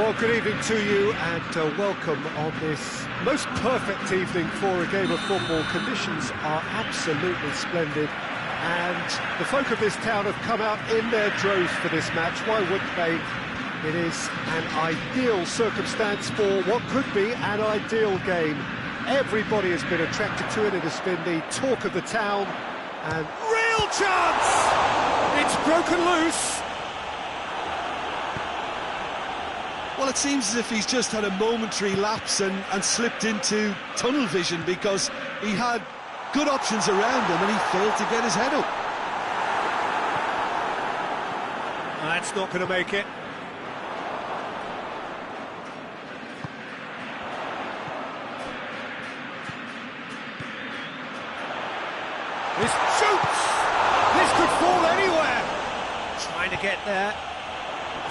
Well, good evening to you and welcome on this most perfect evening for a game of football. Conditions are absolutely splendid and the folk of this town have come out in their droves for this match. Why wouldn't they? It is an ideal circumstance for what could be an ideal game. Everybody has been attracted to it. It has been the talk of the town and real chance! It's broken loose. Well, it seems as if he's just had a momentary lapse and slipped into tunnel vision because he had good options around him and he failed to get his head up. That's not going to make it. This shoots! This could fall anywhere! Trying to get there.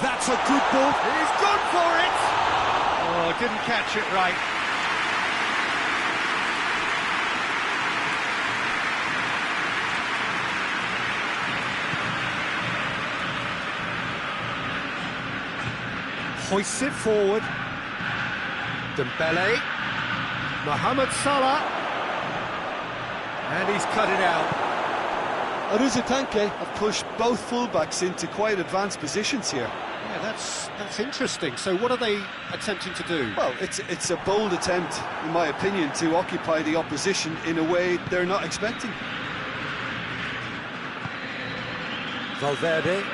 That's a good ball. He's gone for it! Oh, didn't catch it right. Hoists it forward. Dembele. Mohamed Salah. And he's cut it out. Aruzatanke have pushed both fullbacks into quite advanced positions here. Yeah, that's interesting. So what are they attempting to do? Well, it's a bold attempt, in my opinion, to occupy the opposition in a way they're not expecting. Valverde.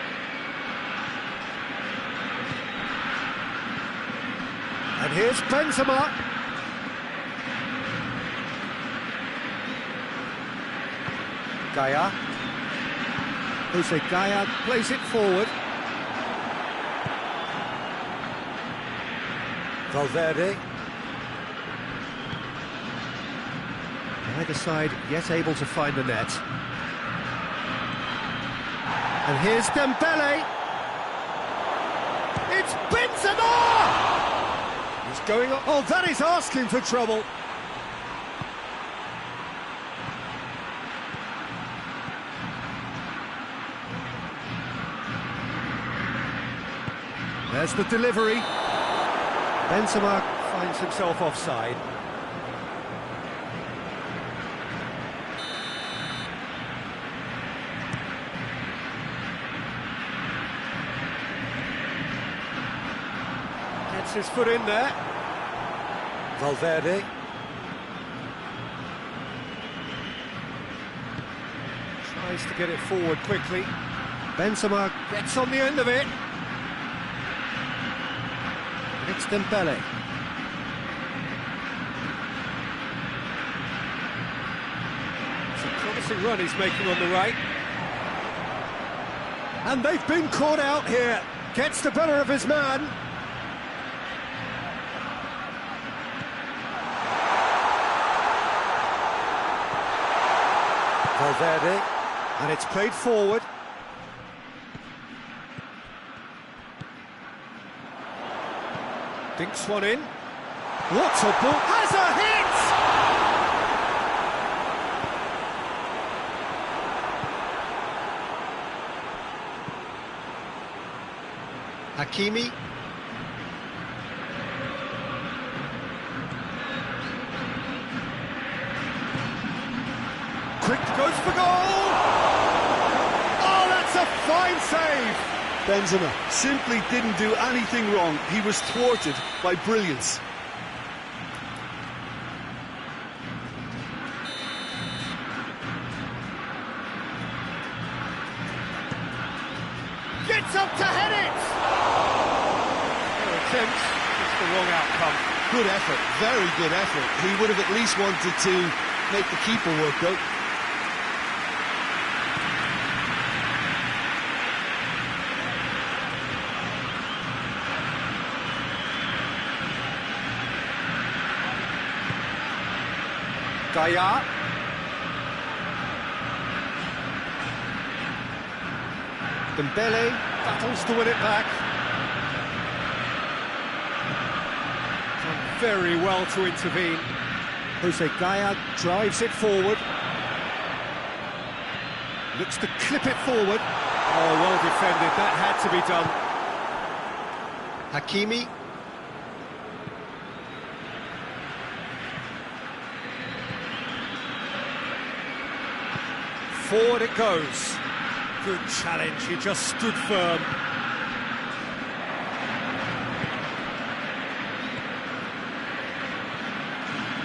And here's Benzema. Gaia. Jose Gaia plays it forward. Valverde. Either side yet able to find the net. And here's Dembele. It's Benzema! He's going on. Oh, that is asking for trouble. There's the delivery. Benzema finds himself offside. Gets his foot in there. Valverde. Tries to get it forward quickly. Benzema gets on the end of it. It's Dembele. It's a promising run he's making on the right. And they've been caught out here. Gets the better of his man. Valverde. And it's played forward. Dinks one in. What a ball! Has a hit! Hakimi. Quick goes for goal! Oh, that's a fine save! Benzema simply didn't do anything wrong. He was thwarted by brilliance. Gets up to head it! No attempt, just the wrong outcome. Good effort, very good effort. He would have at least wanted to make the keeper work though. Gaia. Dembele battles to win it back. Done very well to intervene. Jose Gaia drives it forward. Looks to clip it forward. Oh, well defended. That had to be done. Hakimi. Forward it goes. Good challenge, he just stood firm.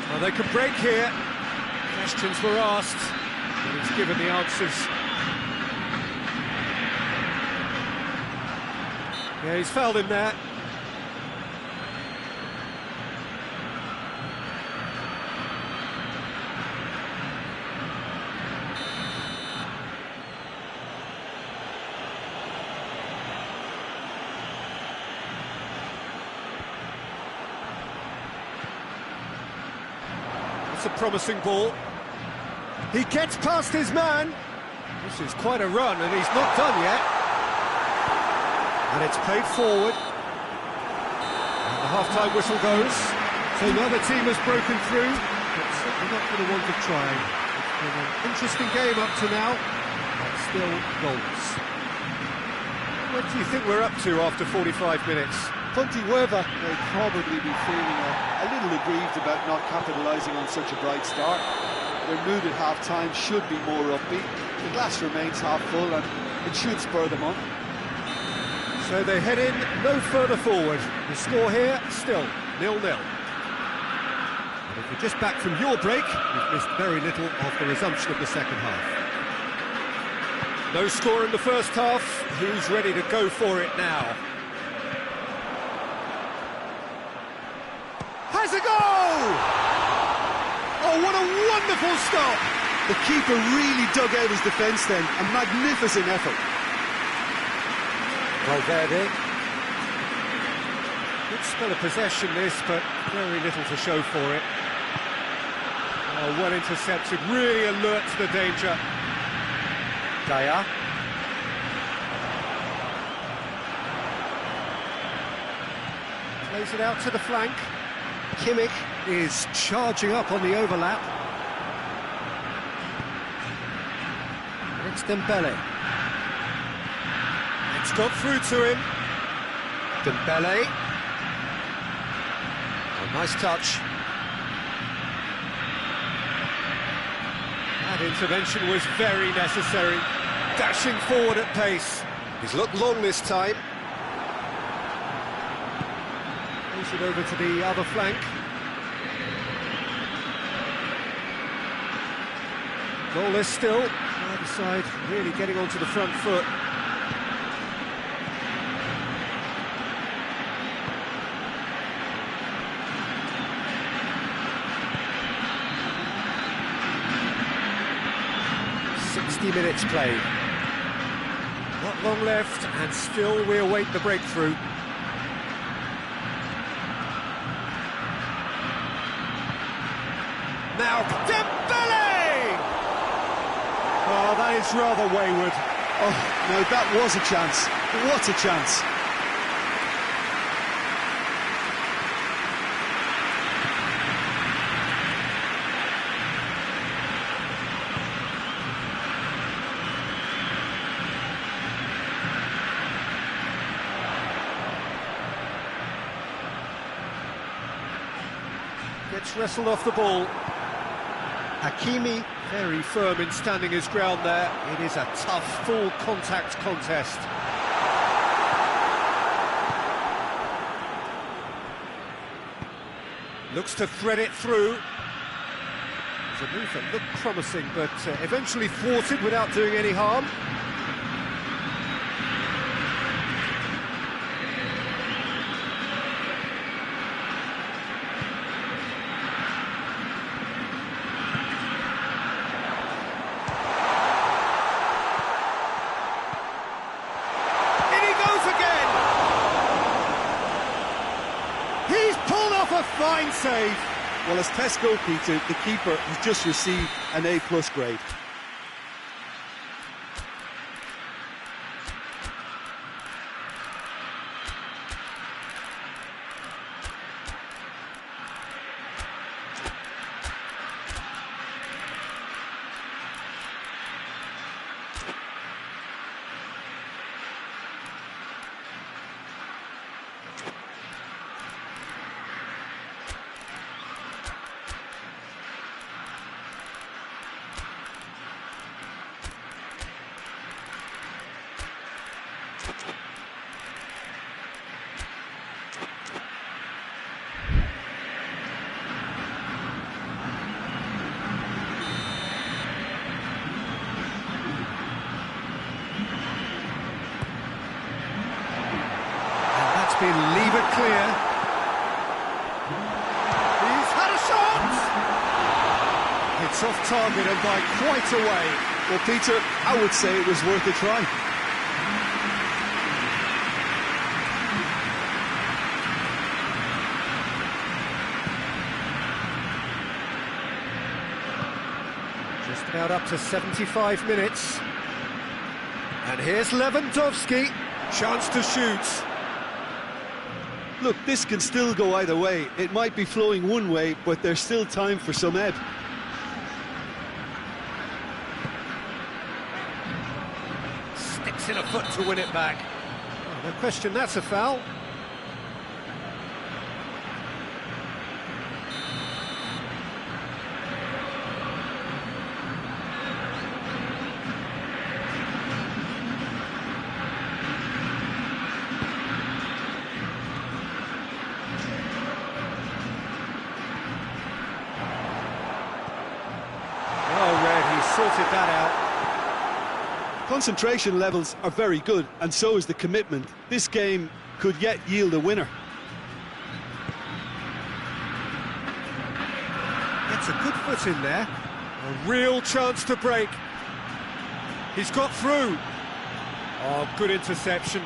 Well, they could break here. Questions were asked, and he's given the answers. Yeah, he's fouled him there. It's a promising ball. He gets past his man. This is quite a run, and he's not done yet. And it's played forward. And the half-time whistle goes. So another team has broken through, but certainly not for the want of trying. It's been an interesting game up to now, but still goals. What do you think we're up to after 45 minutes? Pontevedra may probably be feeling a little aggrieved about not capitalising on such a bright start. Their mood at half-time should be more upbeat. The glass remains half full and it should spur them on. So they head in no further forward. The score here, still 0-0. And if you're just back from your break, you've missed very little of the resumption of the second half. No score in the first half. Who's ready to go for it now? Has a goal! Oh, what a wonderful stop! The keeper really dug out his defence then. A magnificent effort. Valverde. Good spell of possession this, but very little to show for it. Oh, well intercepted, really alert to the danger. Daya. Plays it out to the flank. Kimmich is charging up on the overlap. And it's Dembele. It's got through to him. Dembele. Oh, nice touch. That intervention was very necessary. Dashing forward at pace. He's looked long this time. Plays it over to the other flank. Goalless still. Either side really getting onto the front foot. Minutes played. Not long left, and still we await the breakthrough. Now Dembele! Oh, that is rather wayward. Oh, no, that was a chance. What a chance. Gets wrestled off the ball. Hakimi, very firm in standing his ground there. It is a tough, full contact contest. Looks to thread it through. It's a move that looked promising, but eventually thwarted without doing any harm. Fine save. Well, as test goalkeeper, the keeper has just received an A+ grade. That's off target and by quite a way. Well, Peter, I would say it was worth a try. Just about up to 75 minutes. And here's Lewandowski. Chance to shoot. Look, this can still go either way. It might be flowing one way, but there's still time for some ebb. Sticks in a foot to win it back. Oh, no question, that's a foul. Sorted that out. Concentration levels are very good, and so is the commitment. This game could yet yield a winner. Gets a good foot in there. A real chance to break. He's got through. Oh, good interception.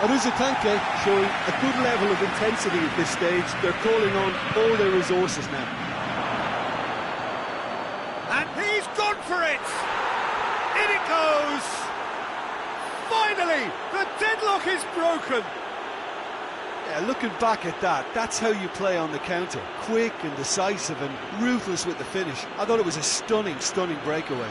Aruzatanke showing a good level of intensity at this stage. They're calling on all their resources now. And he's gone for it! In it goes! Finally, the deadlock is broken! Yeah, looking back at that, that's how you play on the counter. Quick and decisive and ruthless with the finish. I thought it was a stunning, stunning breakaway.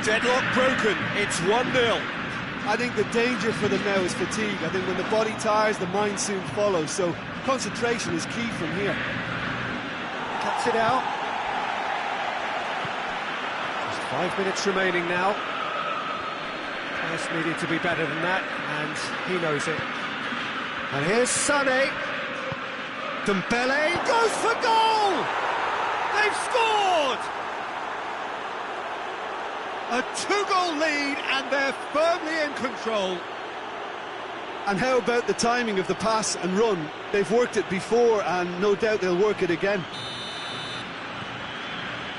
Deadlock broken, it's 1-0. I think the danger for them now is fatigue. I think when the body tires, the mind soon follows. So concentration is key from here. Cuts it out. Just 5 minutes remaining now. Players needed to be better than that, and he knows it. And here's Sané. Dembele goes for goal! They've scored! A 2-goal lead, and they're firmly in control. And how about the timing of the pass and run? They've worked it before, and no doubt they'll work it again.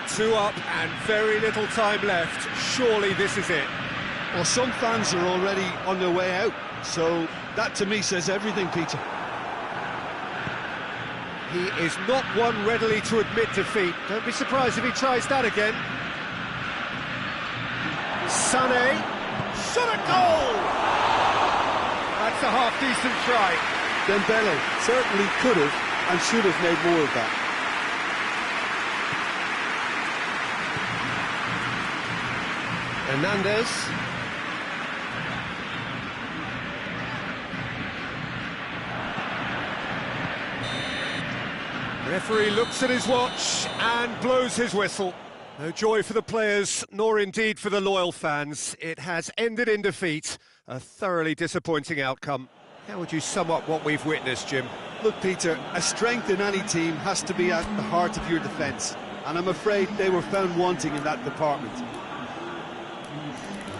2 up and very little time left. Surely this is it. Well, some fans are already on their way out, so that to me says everything, Peter. He is not one readily to admit defeat. Don't be surprised if he tries that again. Sané, shot at goal! That's a half-decent try. Dembele certainly could have and should have made more of that. Hernandez. Referee looks at his watch and blows his whistle. No joy for the players, nor indeed for the loyal fans. It has ended in defeat, a thoroughly disappointing outcome. How would you sum up what we've witnessed, Jim? Look, Peter, a strength in any team has to be at the heart of your defence, and I'm afraid they were found wanting in that department.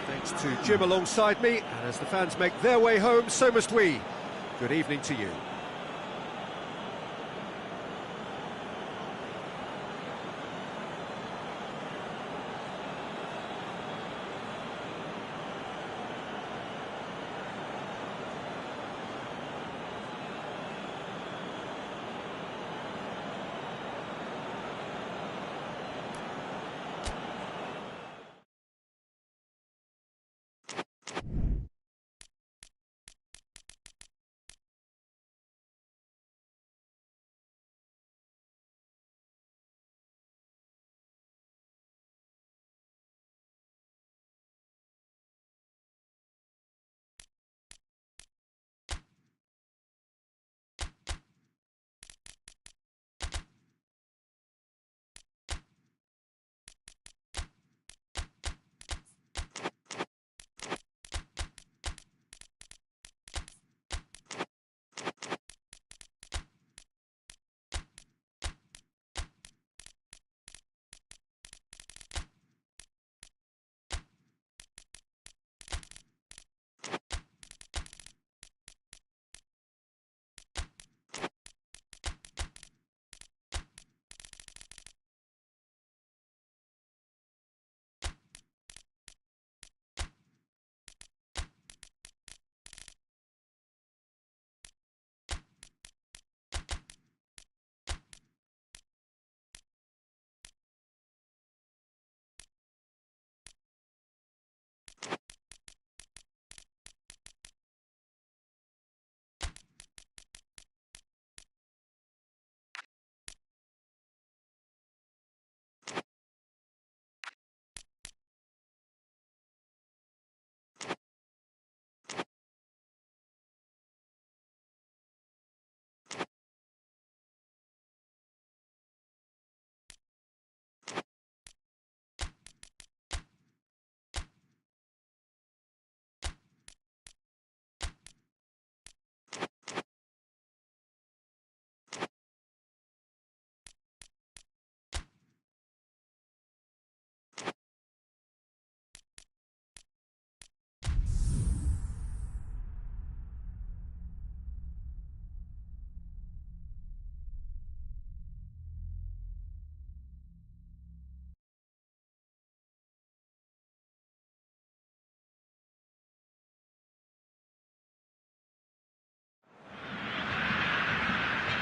Thanks to Jim alongside me, and as the fans make their way home, so must we. Good evening to you.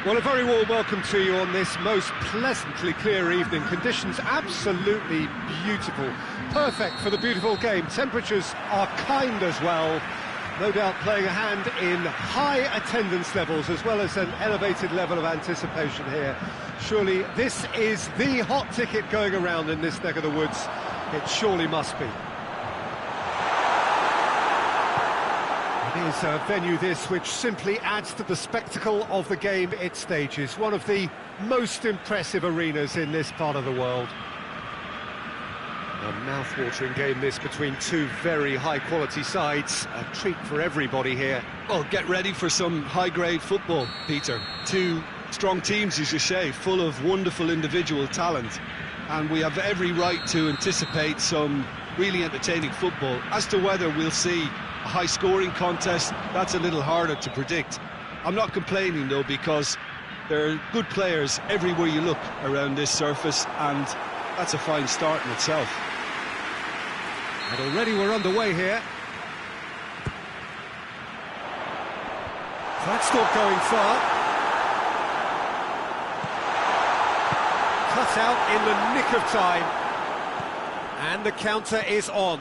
Well, a very warm welcome to you on this most pleasantly clear evening. Conditions absolutely beautiful. Perfect for the beautiful game. Temperatures are kind as well. No doubt playing a hand in high attendance levels as well as an elevated level of anticipation here. Surely this is the hot ticket going around in this neck of the woods. It surely must be. It is a venue this which simply adds to the spectacle of the game it stages. One of the most impressive arenas in this part of the world. A mouth-watering game this between two very high-quality sides. A treat for everybody here. Well, get ready for some high-grade football, Peter. Two strong teams, as you say, full of wonderful individual talent. And we have every right to anticipate some really entertaining football. As to whether we'll see a high-scoring contest, that's a little harder to predict. I'm not complaining, though, because there are good players everywhere you look around this surface, and that's a fine start in itself. And already we're underway here. That's not going far. Cut out in the nick of time. And the counter is on.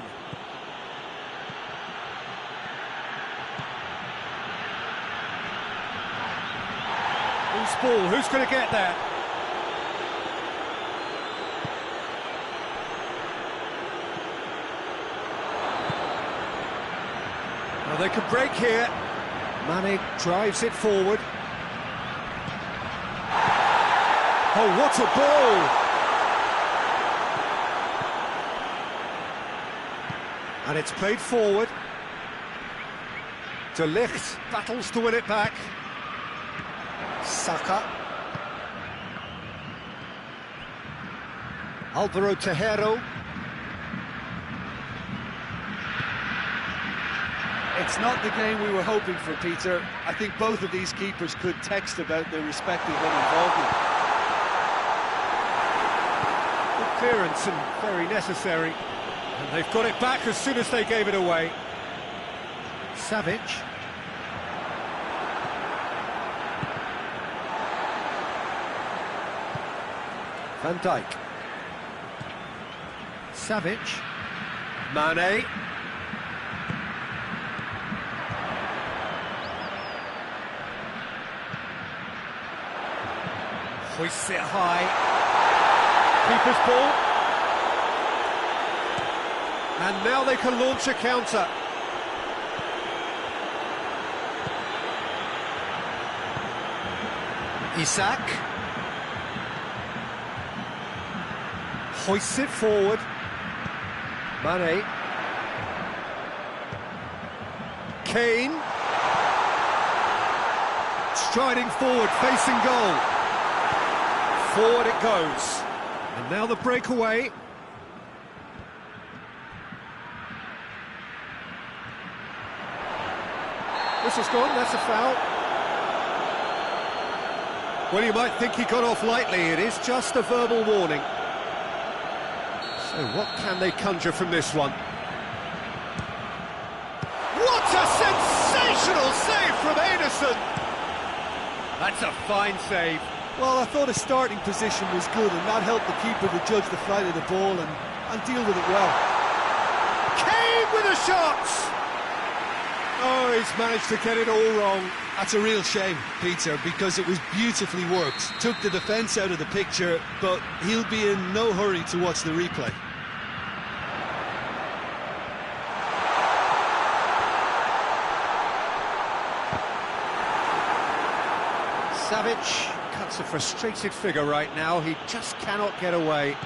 Who's ball? Who's going to get there? Well, they could break here. Mane drives it forward. Oh, what a ball! And it's played forward. De Ligt battles to win it back. Saka. Alvaro Tejero. It's not the game we were hoping for, Peter. I think both of these keepers could text about their respective involvement. Good clearance and very necessary. And they've got it back as soon as they gave it away. Savic. Van Dijk. Savic. Mane. Hoists it high. Keeper's ball. And now they can launch a counter. Isak. Hoists it forward. Mane. Kane. Striding forward, facing goal. Forward it goes. And now the breakaway. Whistle's gone, that's a foul. Well, you might think he got off lightly. It is just a verbal warning. So what can they conjure from this one? What a sensational save from Ederson! That's a fine save. Well, I thought his starting position was good, and that helped the keeper to judge the flight of the ball and deal with it well. Kane with a shot! Oh, he's managed to get it all wrong. That's a real shame, Peter, because it was beautifully worked. Took the defence out of the picture, but he'll be in no hurry to watch the replay. Savic cuts a frustrated figure right now. He just cannot get away.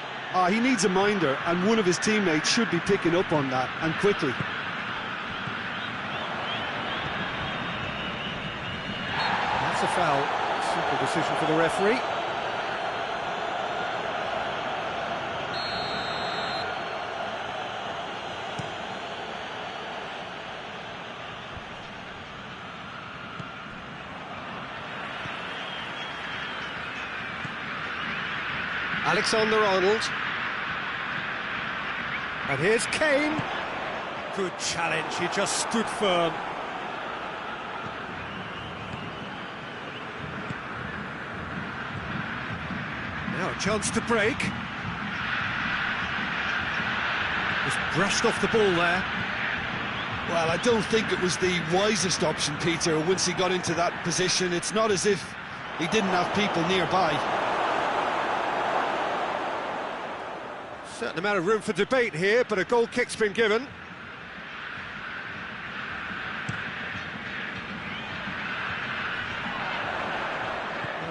He needs a minder, and one of his teammates should be picking up on that, and quickly. That's a foul. Simple decision for the referee. Alexander-Arnold. And here's Kane. Good challenge, he just stood firm. A chance to break. Just brushed off the ball there. Well, I don't think it was the wisest option, Peter, once he got into that position. It's not as if he didn't have people nearby. Certain amount of room for debate here, but a goal kick's been given.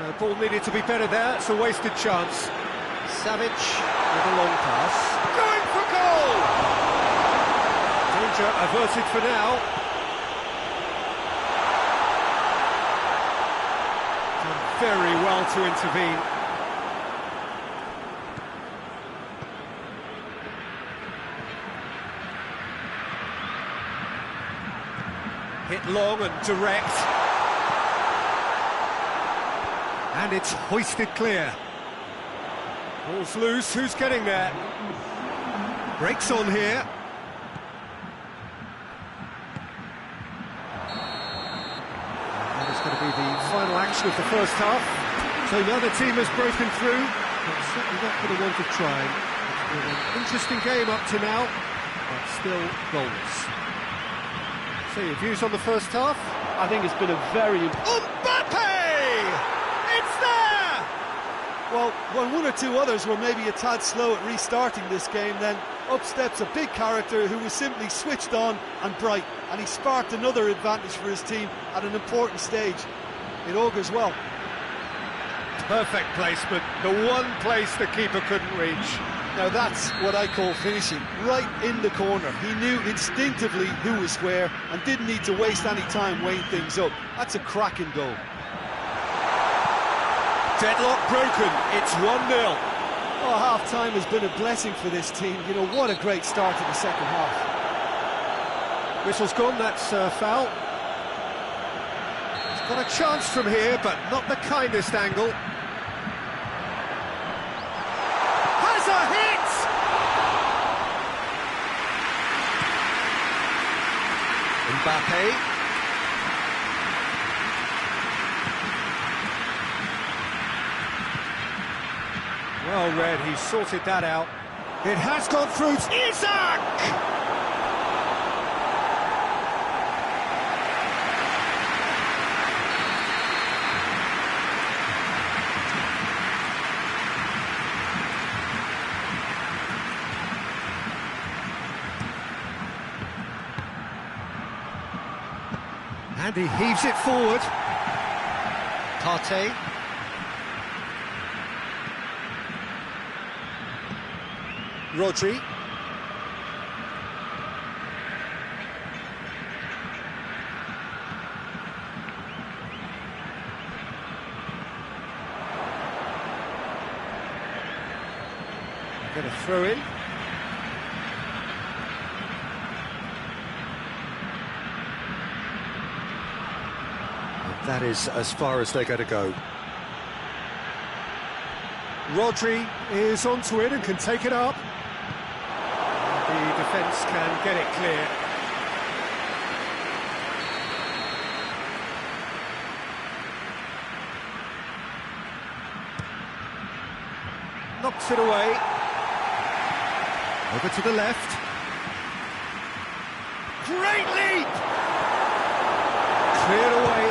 The ball needed to be better there, it's a wasted chance. Savic with a long pass. Going for goal! Danger averted for now. Done very well to intervene. Hit long and direct. And it's hoisted clear. Ball's loose, who's getting there? Breaks on here. That is going to be the final action of the first half. So now the team has broken through, but certainly not going to want to try. It's been an interesting game up to now, but still goalless. So your views on the first half? I think it's been a very... Mbappe! It's there! Well, when one or two others were maybe a tad slow at restarting this game, then up steps a big character who was simply switched on and bright, and he sparked another advantage for his team at an important stage. It augurs well. Perfect placement, the one place the keeper couldn't reach. Now that's what I call finishing, right in the corner. He knew instinctively who was square and didn't need to waste any time weighing things up. That's a cracking goal. Deadlock broken, it's 1-0. Oh, half-time has been a blessing for this team. You know, what a great start to the second half. Whistle's gone, that's foul. He's got a chance from here, but not the kindest angle. Has a hit! Mbappe. Well read, he sorted that out. It has gone through. Isaac! And he heaves it forward. Partey. Rodri. Get a throw in. And that is as far as they're going to go. Rodri is onto it and can take it up. The defence can get it clear. Knocks it away. Over to the left. Great leap! Cleared away.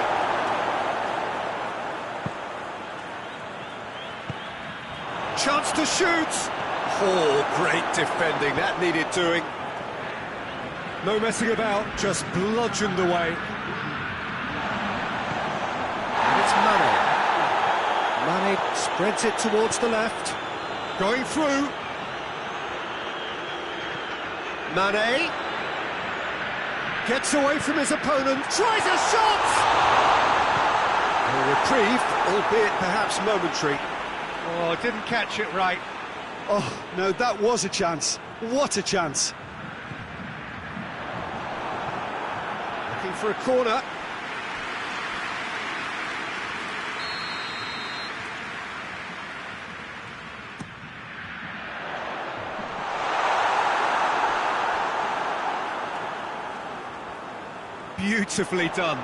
Chance to shoot! Oh, great defending, that needed doing. No messing about, just bludgeoned away. And it's Mane. Mane spreads it towards the left. Going through. Mane. Gets away from his opponent, tries a shot! A reprieve, albeit perhaps momentary. Oh, didn't catch it right. Oh, no, that was a chance. What a chance. Looking for a corner. Beautifully done.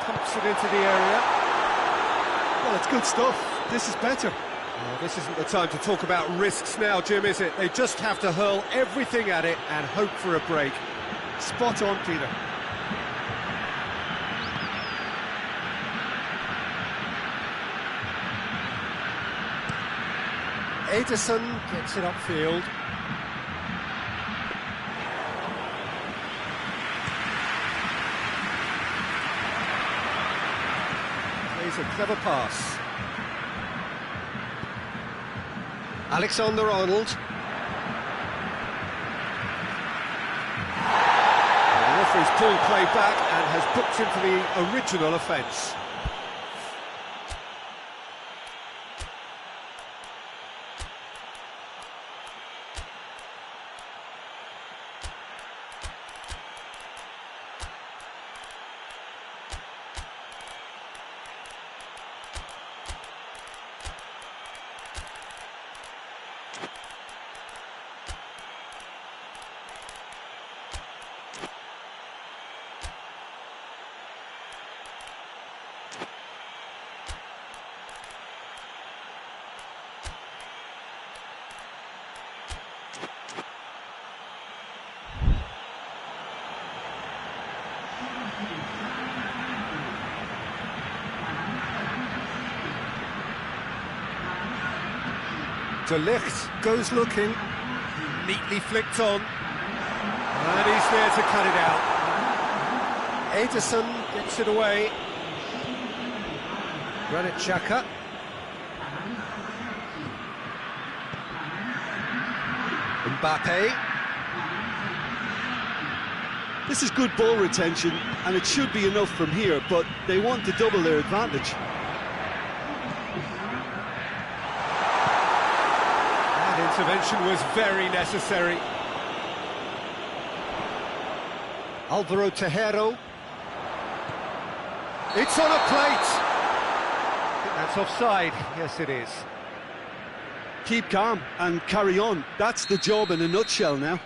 Pumps it into the area. Well, it's good stuff. This is better. Well, this isn't the time to talk about risks now, Jim, is it? They just have to hurl everything at it and hope for a break. Spot on, Peter. Ederson gets it upfield. Plays a clever pass. Alexander-Arnold. The referee's pulled play back and has booked him for the original offence. De Ligt goes looking, neatly flicked on, and he's there to cut it out. Ederson gets it away. Granit Xhaka. Mbappe. This is good ball retention, and it should be enough from here, but they want to double their advantage. Intervention was very necessary. Alvaro Tejero. It's on a plate. I think that's offside. Yes, it is. Keep calm and carry on. That's the job in a nutshell now.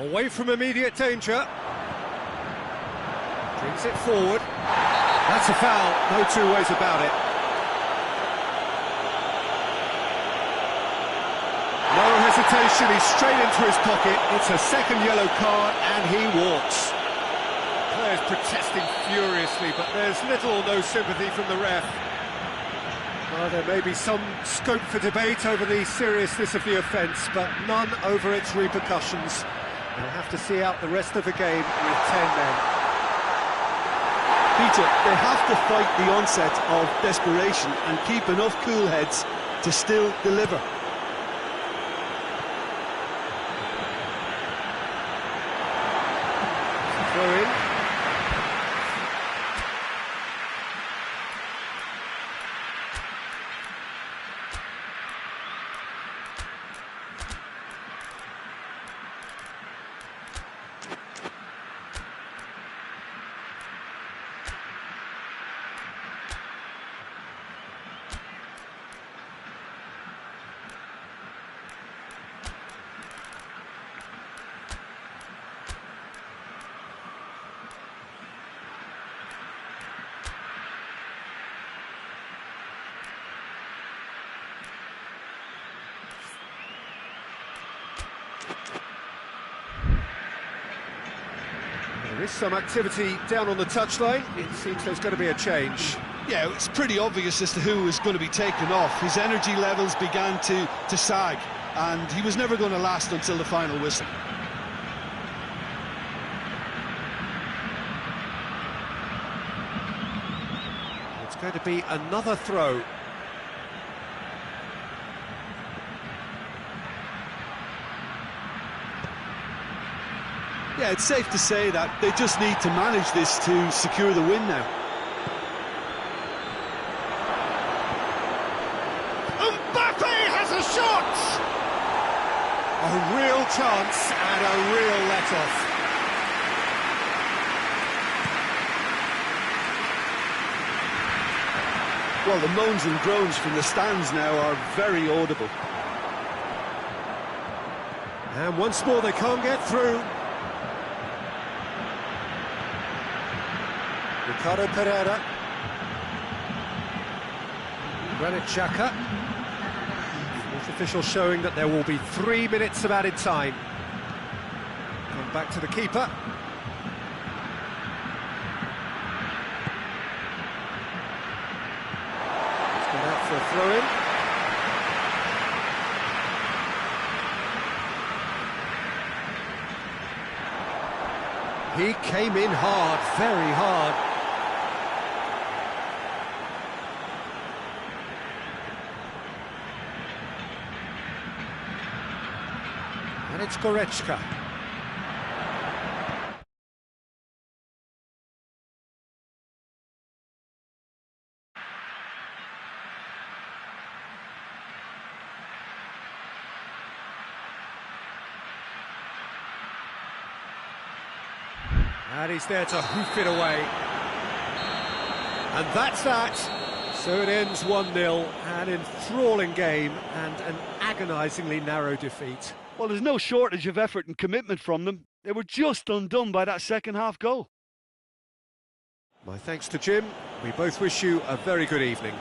Away from immediate danger. Brings it forward. That's a foul, no two ways about it. No hesitation, he's straight into his pocket. It's a second yellow card and he walks. Players protesting furiously, but there's little or no sympathy from the ref. Well, there may be some scope for debate over the seriousness of the offence, but none over its repercussions. They'll have to see out the rest of the game with 10 men. Peter, they have to fight the onset of desperation and keep enough cool heads to still deliver. Throw in. There is some activity down on the touchline. It seems there's going to be a change. Yeah, it's pretty obvious as to who was going to be taken off. His energy levels began to sag, and he was never going to last until the final whistle. It's going to be another throw. Yeah, it's safe to say that they just need to manage this to secure the win now. Mbappe has a shot! A real chance and a real let-off. Well, the moans and groans from the stands now are very audible. And once more they can't get through. Ricardo Pereira. Granit Xhaka. Fourth official showing that there will be 3 minutes of added time. Come back to the keeper. He's gone out for a throw-in. He came in hard, very hard. And it's Goretzka. And he's there to hoof it away. And that's that. So it ends 1-0, an enthralling game and an agonisingly narrow defeat. Well, there's no shortage of effort and commitment from them. They were just undone by that second-half goal. My thanks to Jim. We both wish you a very good evening.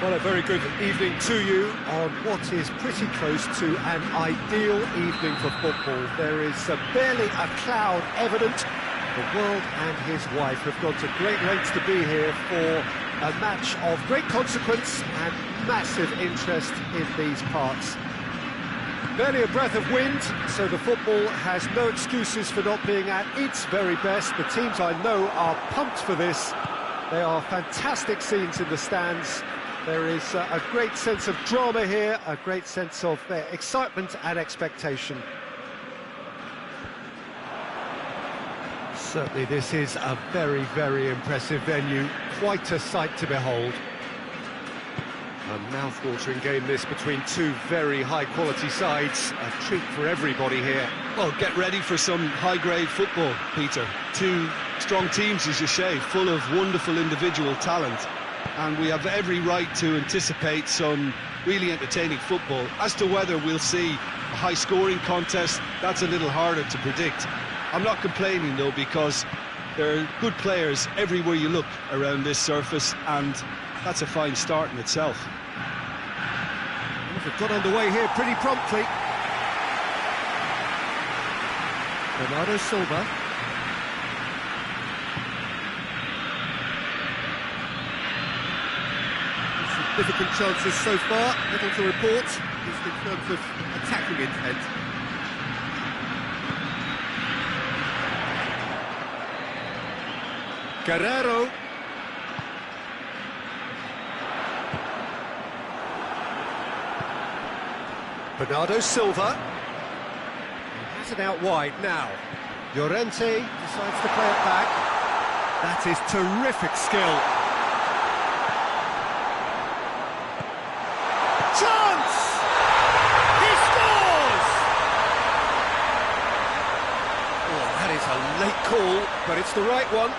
Well, a very good evening to you on what is pretty close to an ideal evening for football. There is barely a cloud evident. The world and his wife have gone to great lengths to be here for a match of great consequence and massive interest in these parts. Barely a breath of wind, so the football has no excuses for not being at its very best. The teams I know are pumped for this. They are fantastic scenes in the stands. There is a great sense of drama here, a great sense of excitement and expectation. Certainly this is a very, very impressive venue. Quite a sight to behold. A mouth-watering game this between two very high-quality sides. A treat for everybody here. Well, get ready for some high-grade football, Peter. Two strong teams, as you say, full of wonderful individual talent. And we have every right to anticipate some really entertaining football. As to whether we'll see a high-scoring contest, that's a little harder to predict. I'm not complaining, though, because there are good players everywhere you look around this surface, and that's a fine start in itself. We've got underway here pretty promptly. Bernardo Silva. Significant chances so far, little to report, just in terms of attacking intent. Guerrero. Bernardo Silva. He has it out wide now. Llorente decides to play it back. That is terrific skill. Chance! He scores! Oh, that is a late call, but it's the right one.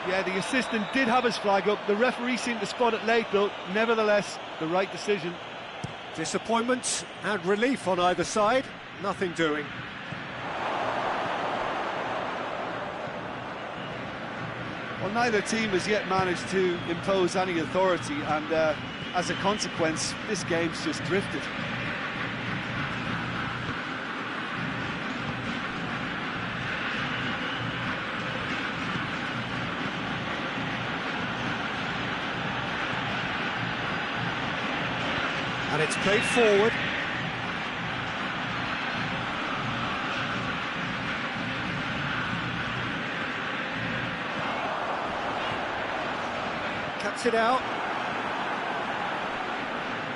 Yeah, the assistant did have his flag up. The referee seemed to spot it late, though. Nevertheless, the right decision. Disappointment and relief on either side. Nothing doing. Well, neither team has yet managed to impose any authority, and as a consequence, this game's just drifted. And it's played forward. Cuts it out.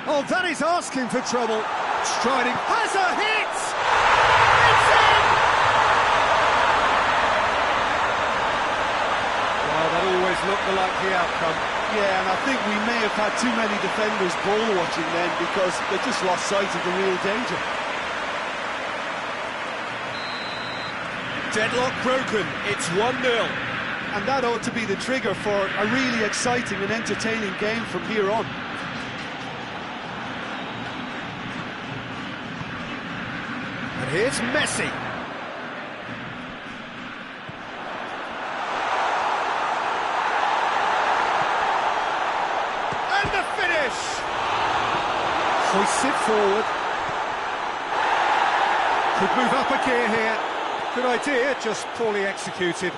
Oh, that is asking for trouble. Striding, has a hit! It's in! Well, that always looked the likely outcome. Yeah, and I think we may have had too many defenders ball watching then, because they just lost sight of the real danger. Deadlock broken, it's 1-0. And that ought to be the trigger for a really exciting and entertaining game from here on. And here's Messi. And the finish! Hoists it forward. Could move up a gear here. Good idea, just poorly executed.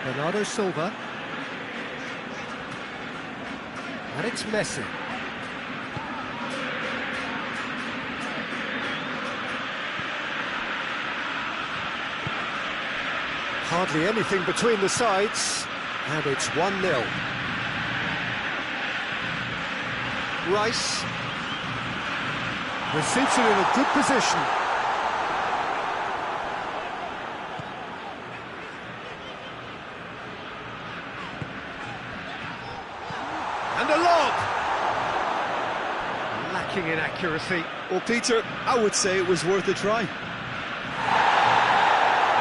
Bernardo Silva. And it's Messi. Hardly anything between the sides, and it's 1-0. Rice receives it in a good position. And a lob! Lacking in accuracy. Well, Peter, I would say it was worth a try.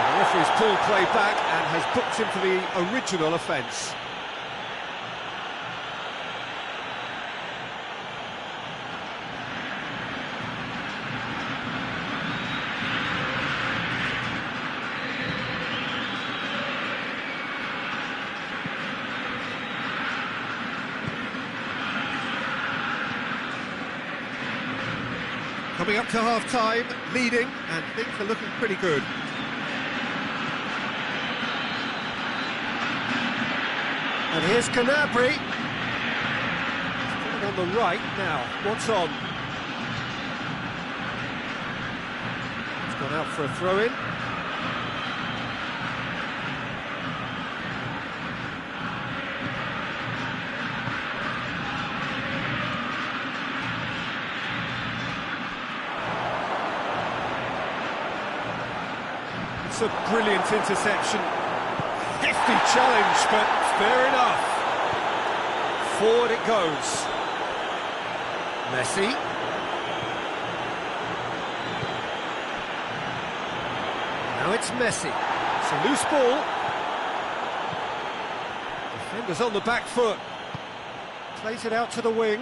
The referee's pulled play back and has booked him for the original offence. Coming up to half-time, leading, and things are looking pretty good. And here's Canabry. On the right now, what's on? It's gone out for a throw-in. It's a brilliant interception. Hefty challenge, but fair enough. Forward it goes. Messi. Now it's Messi. It's a loose ball. Defender's on the back foot. Plays it out to the wing.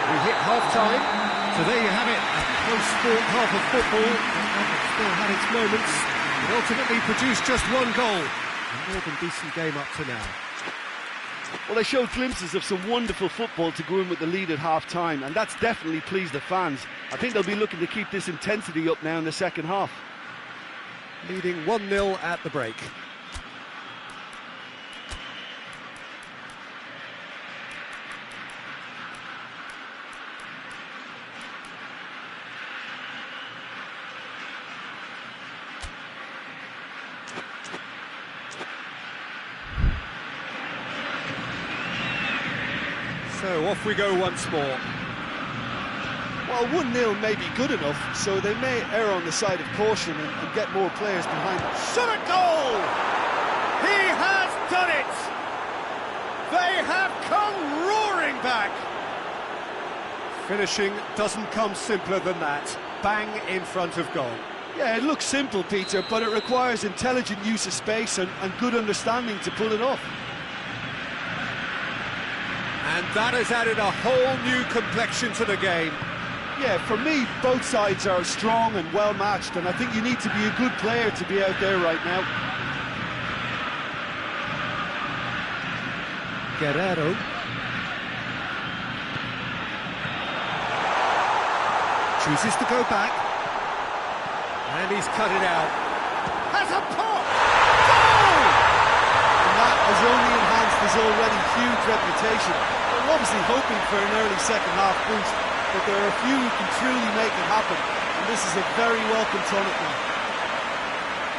We hit half-time. So there you have it. A close-fought half of football. It still had its moments. It ultimately produced just one goal. A more than decent game up to now. Well, they showed glimpses of some wonderful football to go in with the lead at half-time, and that's definitely pleased the fans. I think they'll be looking to keep this intensity up now in the second half. Leading 1-0 at the break. So off we go once more. Well, 1-0 may be good enough, so they may err on the side of caution and get more players behind them. Shot a goal! He has done it! They have come roaring back! Finishing doesn't come simpler than that. Bang in front of goal. Yeah, it looks simple, Peter, but it requires intelligent use of space and good understanding to pull it off. And that has added a whole new complexion to the game. Yeah, for me, both sides are strong and well-matched, and I think you need to be a good player to be out there right now. Guerrero. Chooses to go back. And he's cut it out. Has a pop! Goal! And that has only enhanced his already huge reputation. They're obviously hoping for an early second-half boost, but there are a few who can truly make it happen, and this is a very welcome tonic now.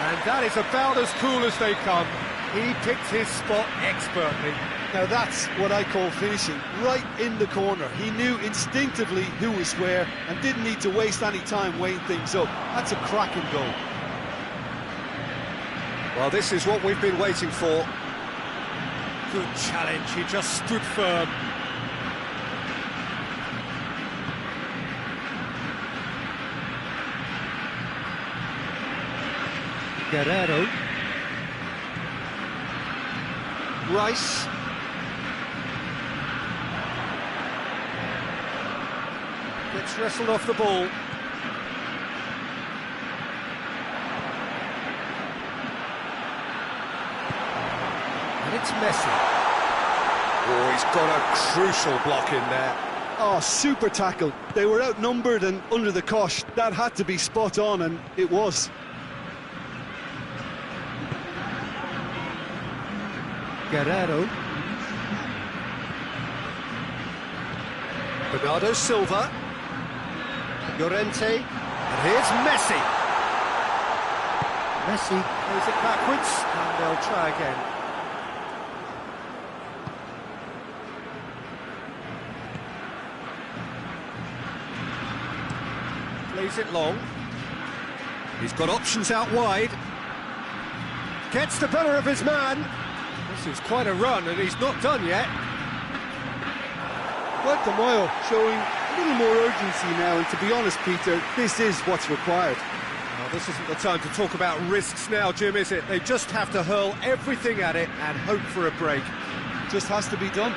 And that is about as cool as they come. He picked his spot expertly. Now that's what I call finishing, right in the corner. He knew instinctively who was where and didn't need to waste any time weighing things up. That's a cracking goal. Well, this is what we've been waiting for. Good challenge, he just stood firm. Guerrero. Rice. Gets wrestled off the ball. And it's Messi. Oh, he's got a crucial block in there. Oh, super tackle. They were outnumbered and under the cosh. That had to be spot on, and it was. Guerrero. Bernardo Silva. Llorente. And here's Messi. Messi plays it backwards, and they'll try again. Plays it long. He's got options out wide. Gets the better of his man. This is quite a run, and he's not done yet. Guatemala showing a little more urgency now, and to be honest, Peter, this is what's required. Well, this isn't the time to talk about risks now, Jim, is it? They just have to hurl everything at it and hope for a break. Just has to be done.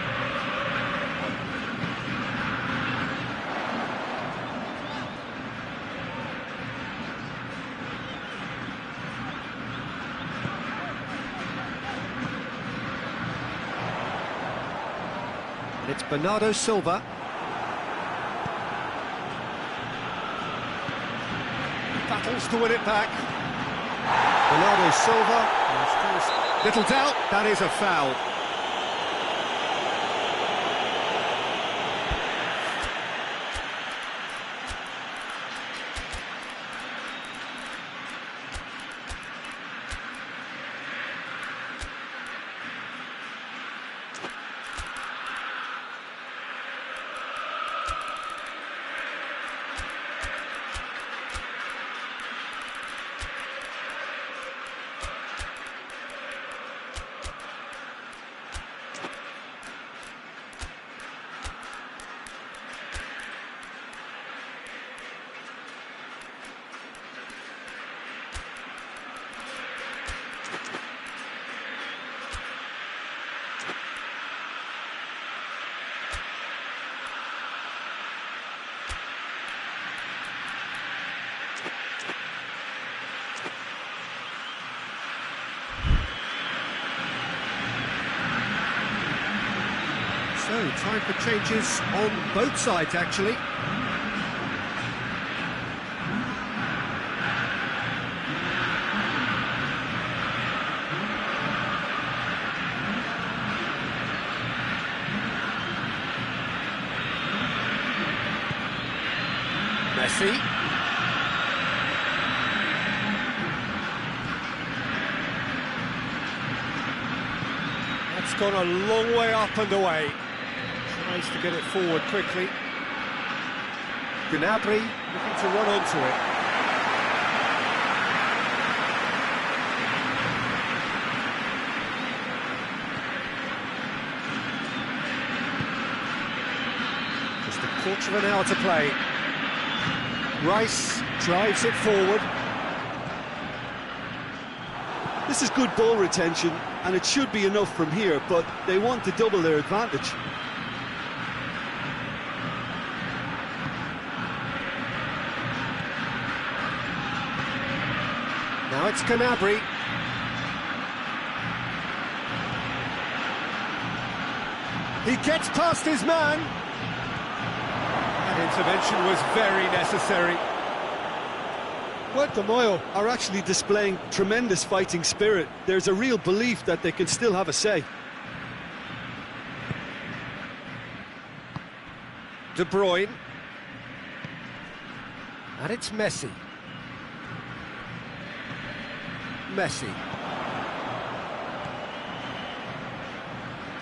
It's Bernardo Silva. Battles to win it back. Bernardo Silva. Little doubt, that is a foul. So, time for changes on both sides, actually. Messi. That's gone a long way up and away. Tries to get it forward quickly. Gnabry looking to run onto it. Just a quarter of an hour to play. Rice drives it forward. This is good ball retention, and it should be enough from here, but they want to double their advantage. Now it's Gnabry. He gets past his man. That intervention was very necessary. Puerto Moyo are actually displaying tremendous fighting spirit. There's a real belief that they can still have a say. De Bruyne. And it's Messi. Messi.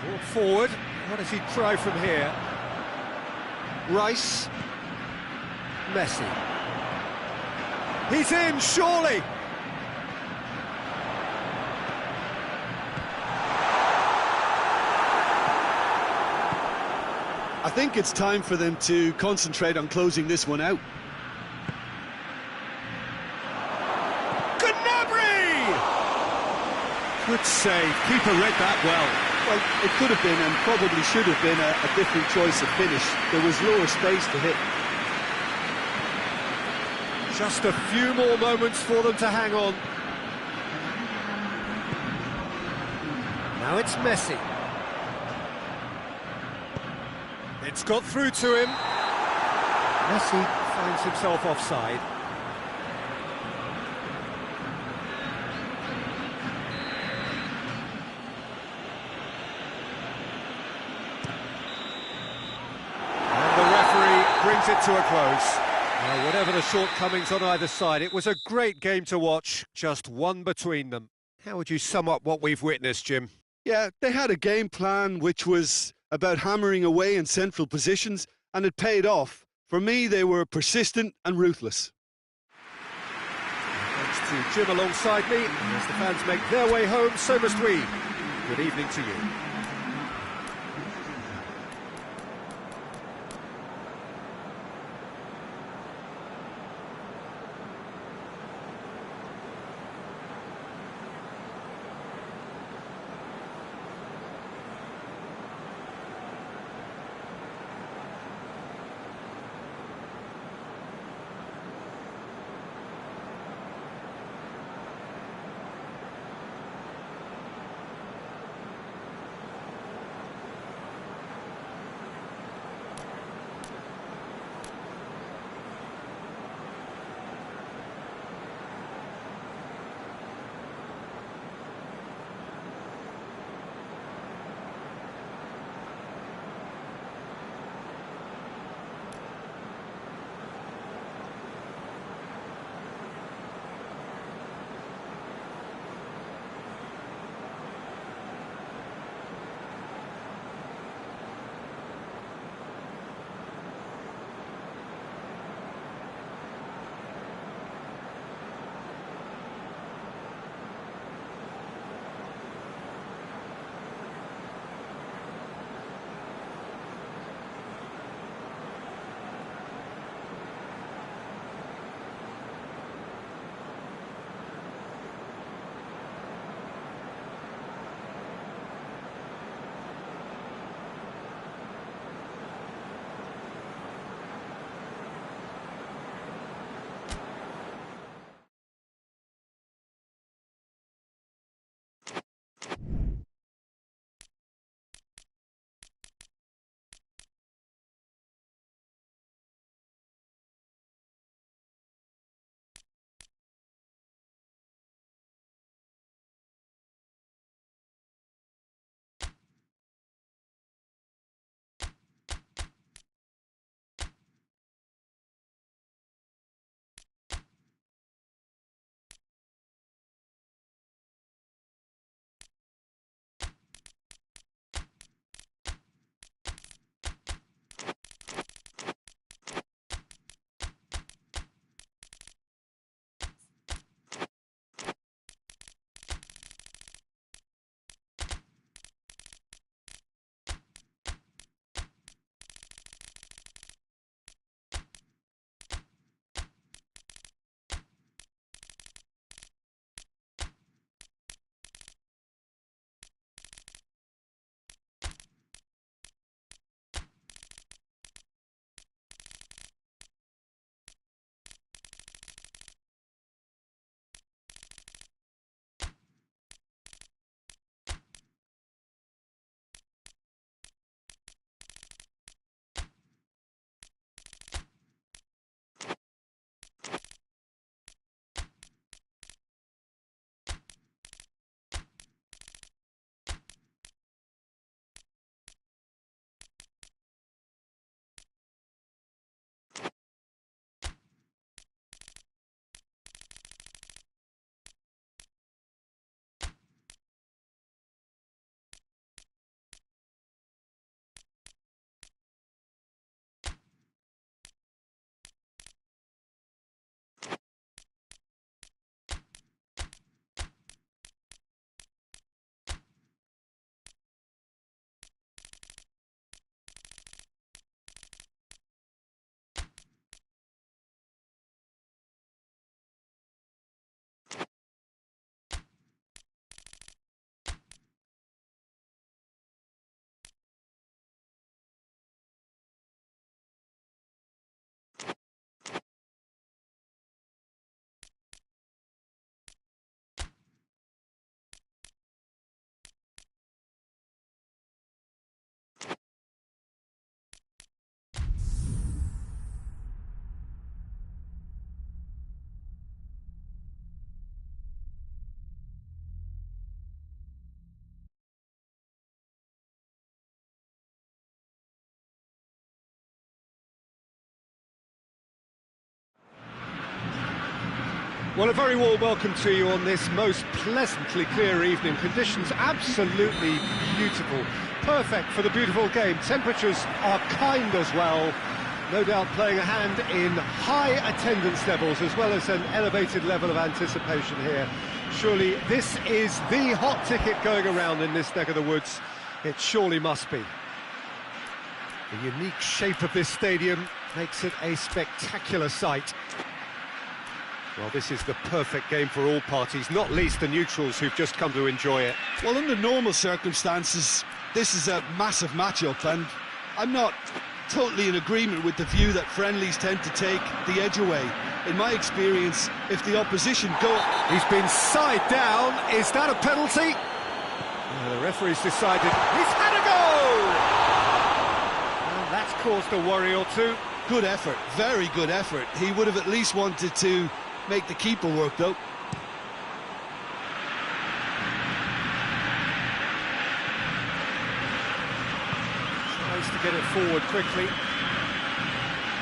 Brought forward. What does he try from here? Rice. Messi. He's in, surely! I think it's time for them to concentrate on closing this one out. Gnabry! Good save. Keeper read that well. Well, it could have been and probably should have been a different choice of finish. There was lower space to hit. Just a few more moments for them to hang on. Now it's Messi. It's got through to him. Messi finds himself offside. And the referee brings it to a close. Well, whatever the shortcomings on either side, it was a great game to watch, just one between them. How would you sum up what we've witnessed, Jim? Yeah, they had a game plan which was about hammering away in central positions, and it paid off. For me, they were persistent and ruthless. Thanks to Jim alongside me. As the fans make their way home, so must we. Good evening to you. Well, a very warm welcome to you on this most pleasantly clear evening. Conditions absolutely beautiful. Perfect for the beautiful game. Temperatures are kind as well. No doubt playing a hand in high attendance levels as well as an elevated level of anticipation here. Surely this is the hot ticket going around in this neck of the woods. It surely must be. The unique shape of this stadium makes it a spectacular sight. Well, this is the perfect game for all parties, not least the neutrals who've just come to enjoy it. Well, under normal circumstances, this is a massive matchup, and I'm not totally in agreement with the view that friendlies tend to take the edge away. In my experience, if the opposition go... He's been side down. Is that a penalty? The referee's decided he's had a go! And that's caused a worry or two. Good effort, very good effort. He would have at least wanted to make the keeper work, though. Tries to get it forward quickly.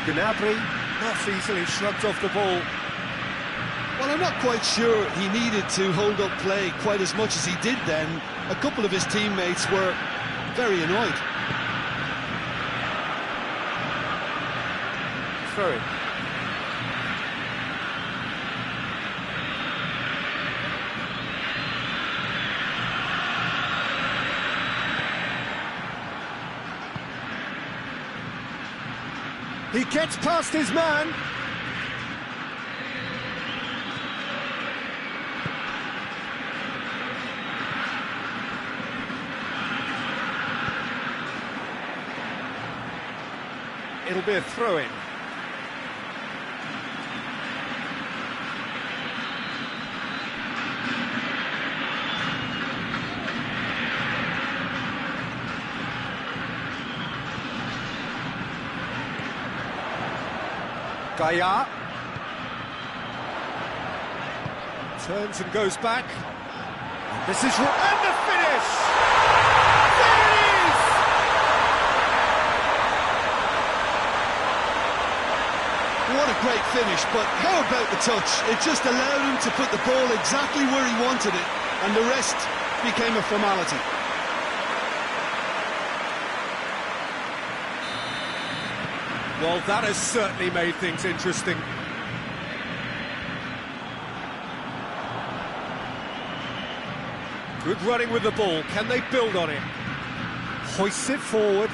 Gnabry not easily shrugged off the ball. Well, I'm not quite sure he needed to hold up play quite as much as he did then. A couple of his teammates were very annoyed. Throw-in. He gets past his man. It'll be a throw-in. Gaia turns and goes back. And this is and the finish. There it is. What a great finish, but how about the touch? It just allowed him to put the ball exactly where he wanted it, and the rest became a formality. Well, that has certainly made things interesting. Good running with the ball. Can they build on it? Hoists it forward.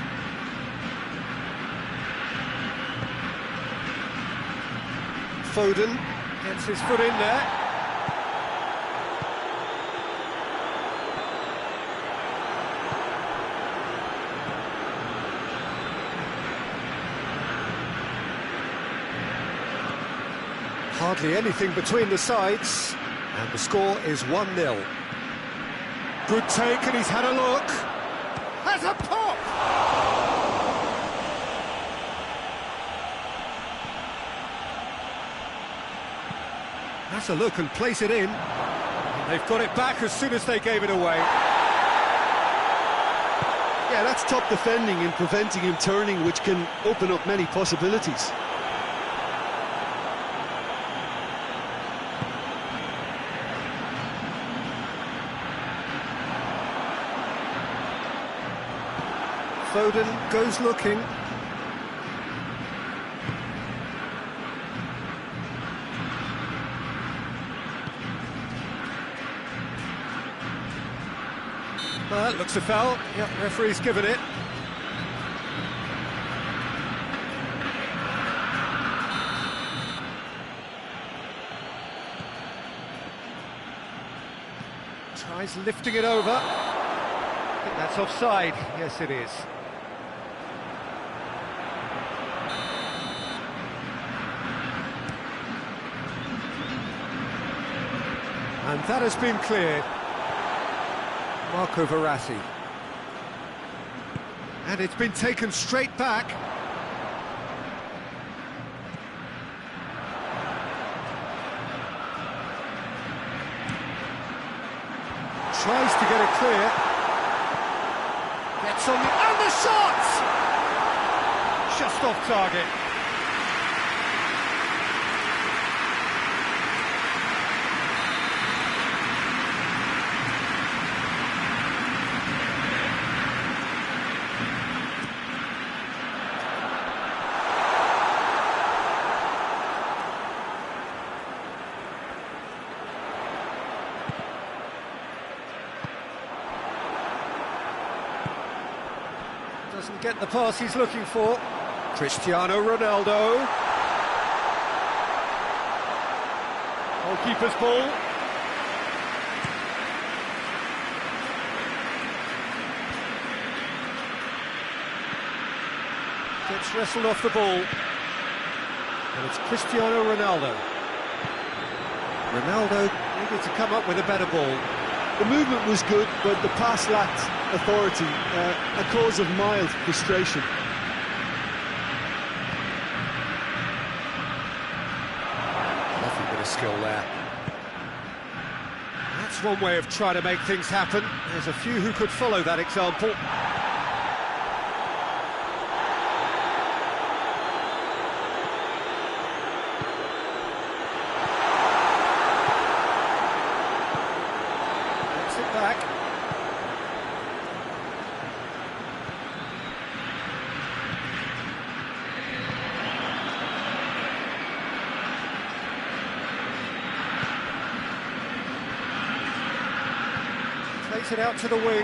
Foden gets his foot in there. Hardly anything between the sides, and the score is 1-0. Good take, and he's had a look. Has a pop! Has a look and place it in. And they've got it back as soon as they gave it away. Yeah, that's top defending and preventing him turning, which can open up many possibilities. Foden goes looking. That looks a foul. Yep, referee's given it. Tries lifting it over. I think that's offside. Yes, it is. And that has been cleared. Marco Verratti. And it's been taken straight back. Tries to get it clear. Gets on the... and the shot! Just off target. Doesn't get the pass he's looking for. Cristiano Ronaldo. Goalkeeper's ball. Gets wrestled off the ball. And it's Cristiano Ronaldo. Ronaldo needed to come up with a better ball. The movement was good, but the pass lacked authority, a cause of mild frustration. Lovely bit of skill there. That's one way of trying to make things happen. There's a few who could follow that example. Back. Plays it out to the wing.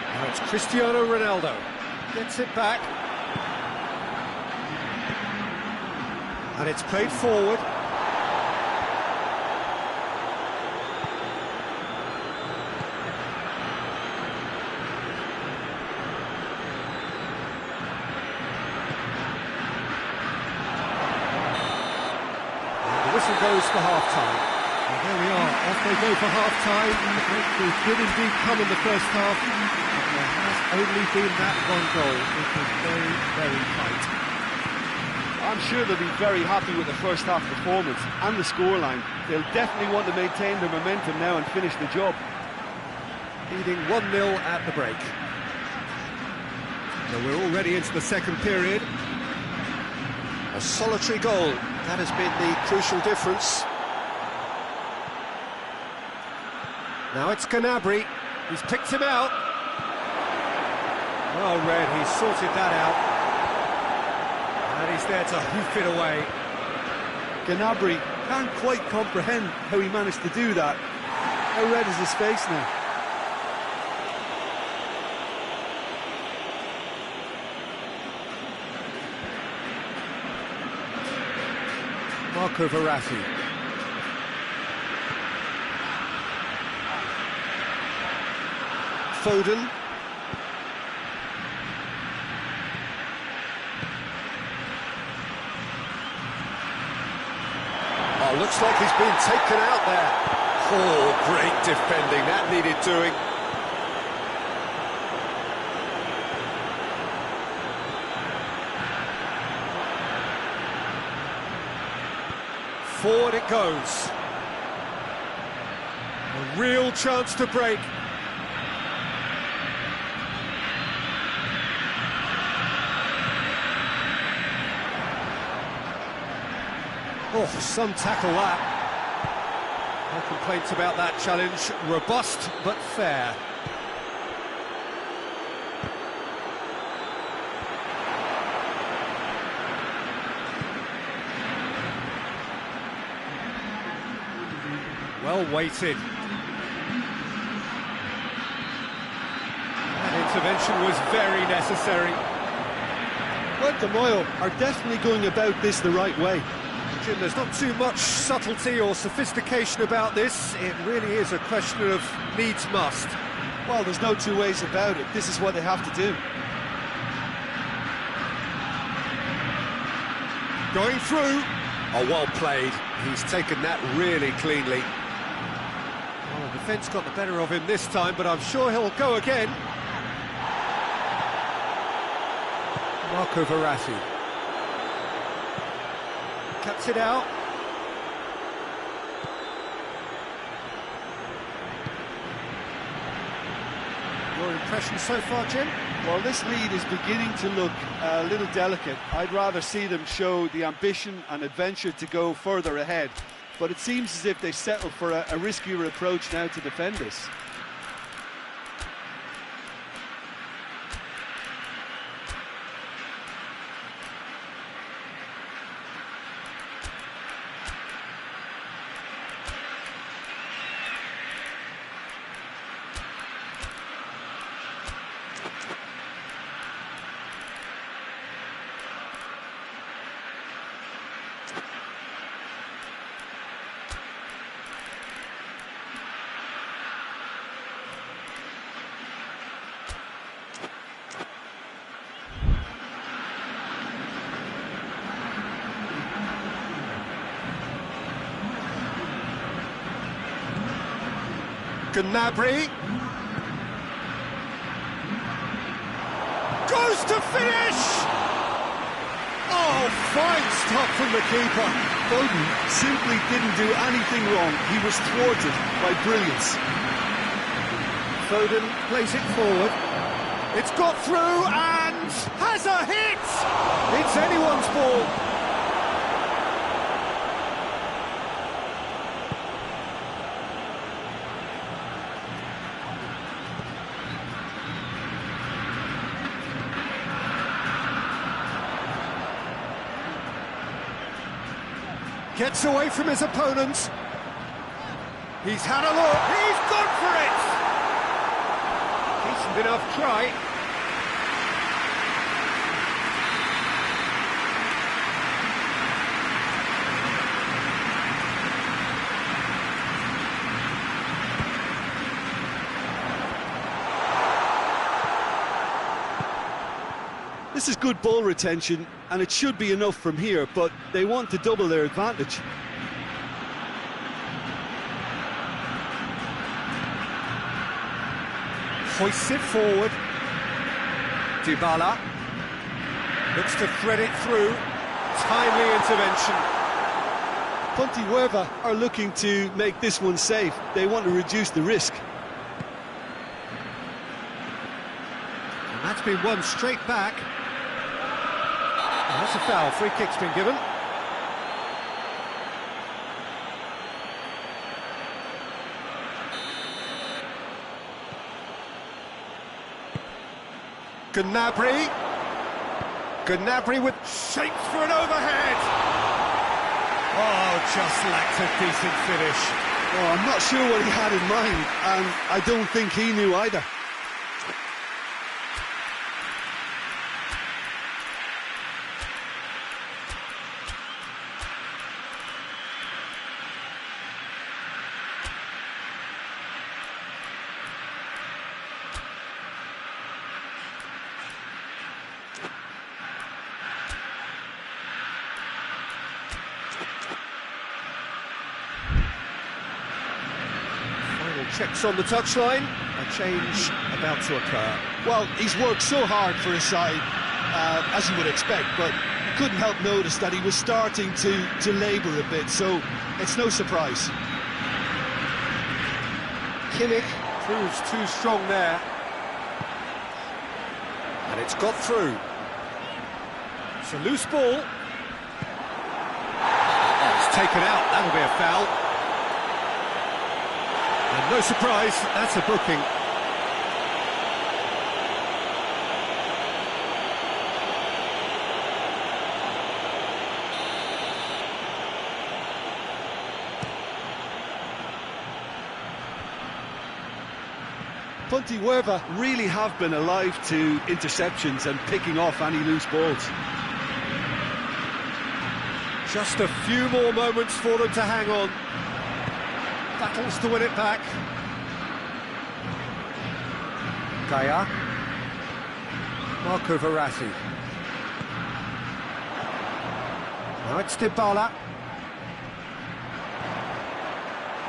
Now it's Cristiano Ronaldo. Gets it back. And it's played forward. And the whistle goes for half-time. And there we are, off they go for half-time. The breakthrough did indeed come in the first half, but there has only been that one goal. It was very, very tight. I'm sure they'll be very happy with the first half performance and the scoreline. They'll definitely want to maintain their momentum now and finish the job. Leading 1-0 at the break. So we're already into the second period. A solitary goal, that has been the crucial difference. Now it's Gnabry, he's picked him out. Well read, he's sorted that out. And he's there to hoof it away. Gnabry can't quite comprehend how he managed to do that. How red is his face now? Marco Verratti. Foden. Oh, looks like he's been taken out there. Oh, great defending, that needed doing. Forward it goes. A real chance to break. Oh, some tackle that. No complaints about that challenge. Robust, but fair. Well weighted. That intervention was very necessary. Well, De Moyo are definitely going about this the right way. Jim, there's not too much subtlety or sophistication about this. It really is a question of needs must. Well, there's no two ways about it. This is what they have to do. Going through. Oh, well played. He's taken that really cleanly. Well, the defence got the better of him this time, but I'm sure he'll go again. Marco Verratti. Cuts it out. Your impression so far, Jim? Well, this lead is beginning to look a little delicate. I'd rather see them show the ambition and adventure to go further ahead. But it seems as if they settled for a riskier approach now to defend this. Gnabry. Goes to finish! Oh, fine stop from the keeper. Foden simply didn't do anything wrong. He was thwarted by brilliance. Foden plays it forward. It's got through and has a hit! It's anyone's ball. Gets away from his opponents. He's had a look. He's gone for it! Decent enough try. This is good ball retention, and it should be enough from here, but they want to double their advantage. Hoists it forward. Dybala looks to thread it through. Timely intervention. Pontevedra are looking to make this one safe. They want to reduce the risk. And that's been won straight back. That's a foul. Free kick's been given. Gnabry. Gnabry with shapes for an overhead. Oh, just lacked a decent finish. Oh, I'm not sure what he had in mind, and I don't think he knew either. Checks on the touchline, a change about to occur. Well, he's worked so hard for his side, as you would expect, but couldn't help notice that he was starting to labour a bit, so it's no surprise. Kimmich proves too strong there. And it's got through. It's a loose ball. Oh, it's taken out, that'll be a foul. And no surprise, that's a booking. Pontevedra really have been alive to interceptions and picking off any loose balls. Just a few more moments for them to hang on. Battles to win it back. Gaia. Marco Verratti. Now it's Dybala.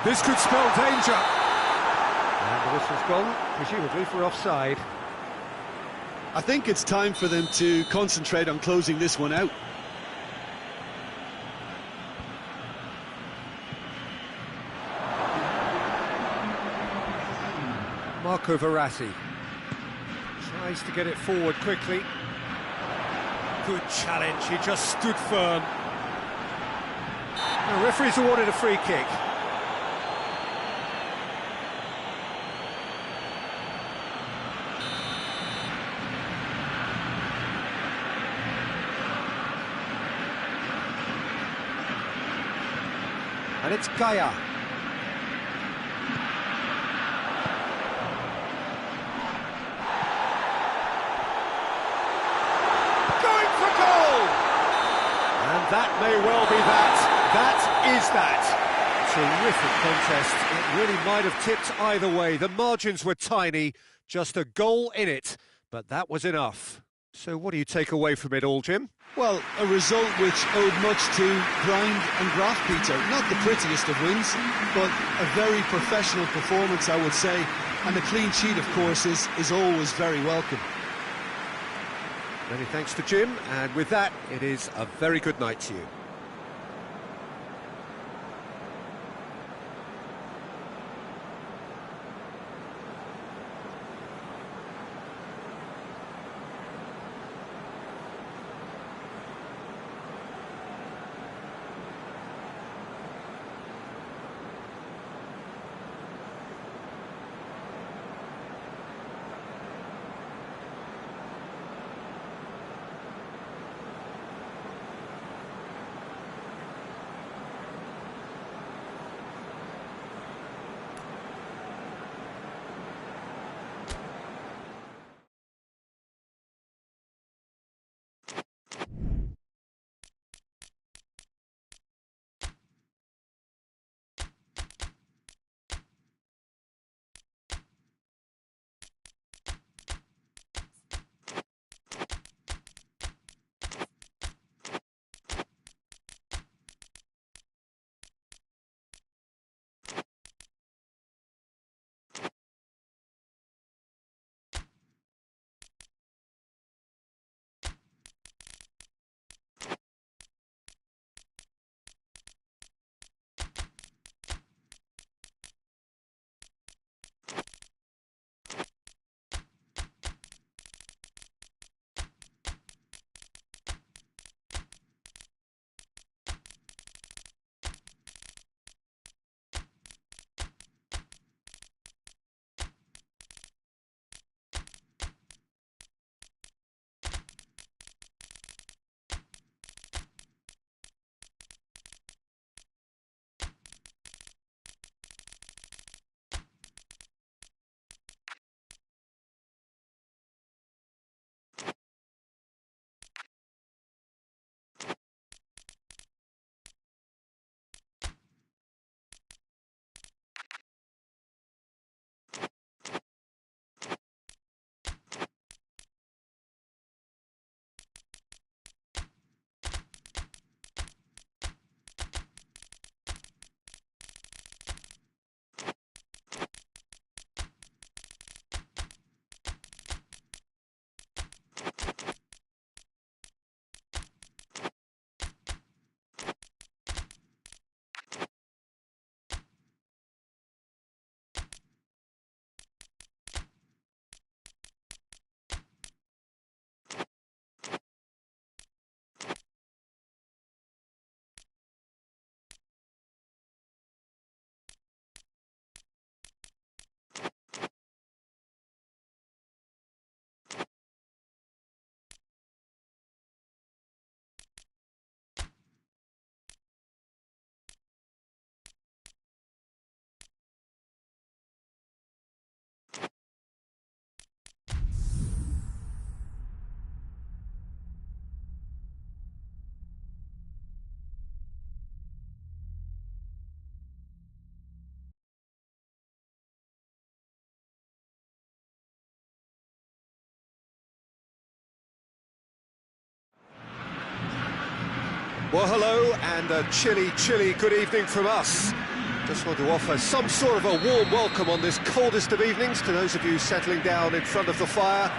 This could spell danger. And the whistle's gone, presumably for offside. I think it's time for them to concentrate on closing this one out. Marco Verratti tries to get it forward quickly. Good challenge, he just stood firm. The referee's awarded a free kick. And it's Gaia. That may well be that. That is that. Terrific contest. It really might have tipped either way. The margins were tiny, just a goal in it, but that was enough. So what do you take away from it all, Jim? Well, a result which owed much to grind and graft, Peter. Not the prettiest of wins, but a very professional performance, I would say. And a clean sheet, of course, is always very welcome. Many thanks to Jim, and with that, it is a very good night to you. Well, hello, and a chilly, chilly good evening from us. Just want to offer some sort of a warm welcome on this coldest of evenings to those of you settling down in front of the fire.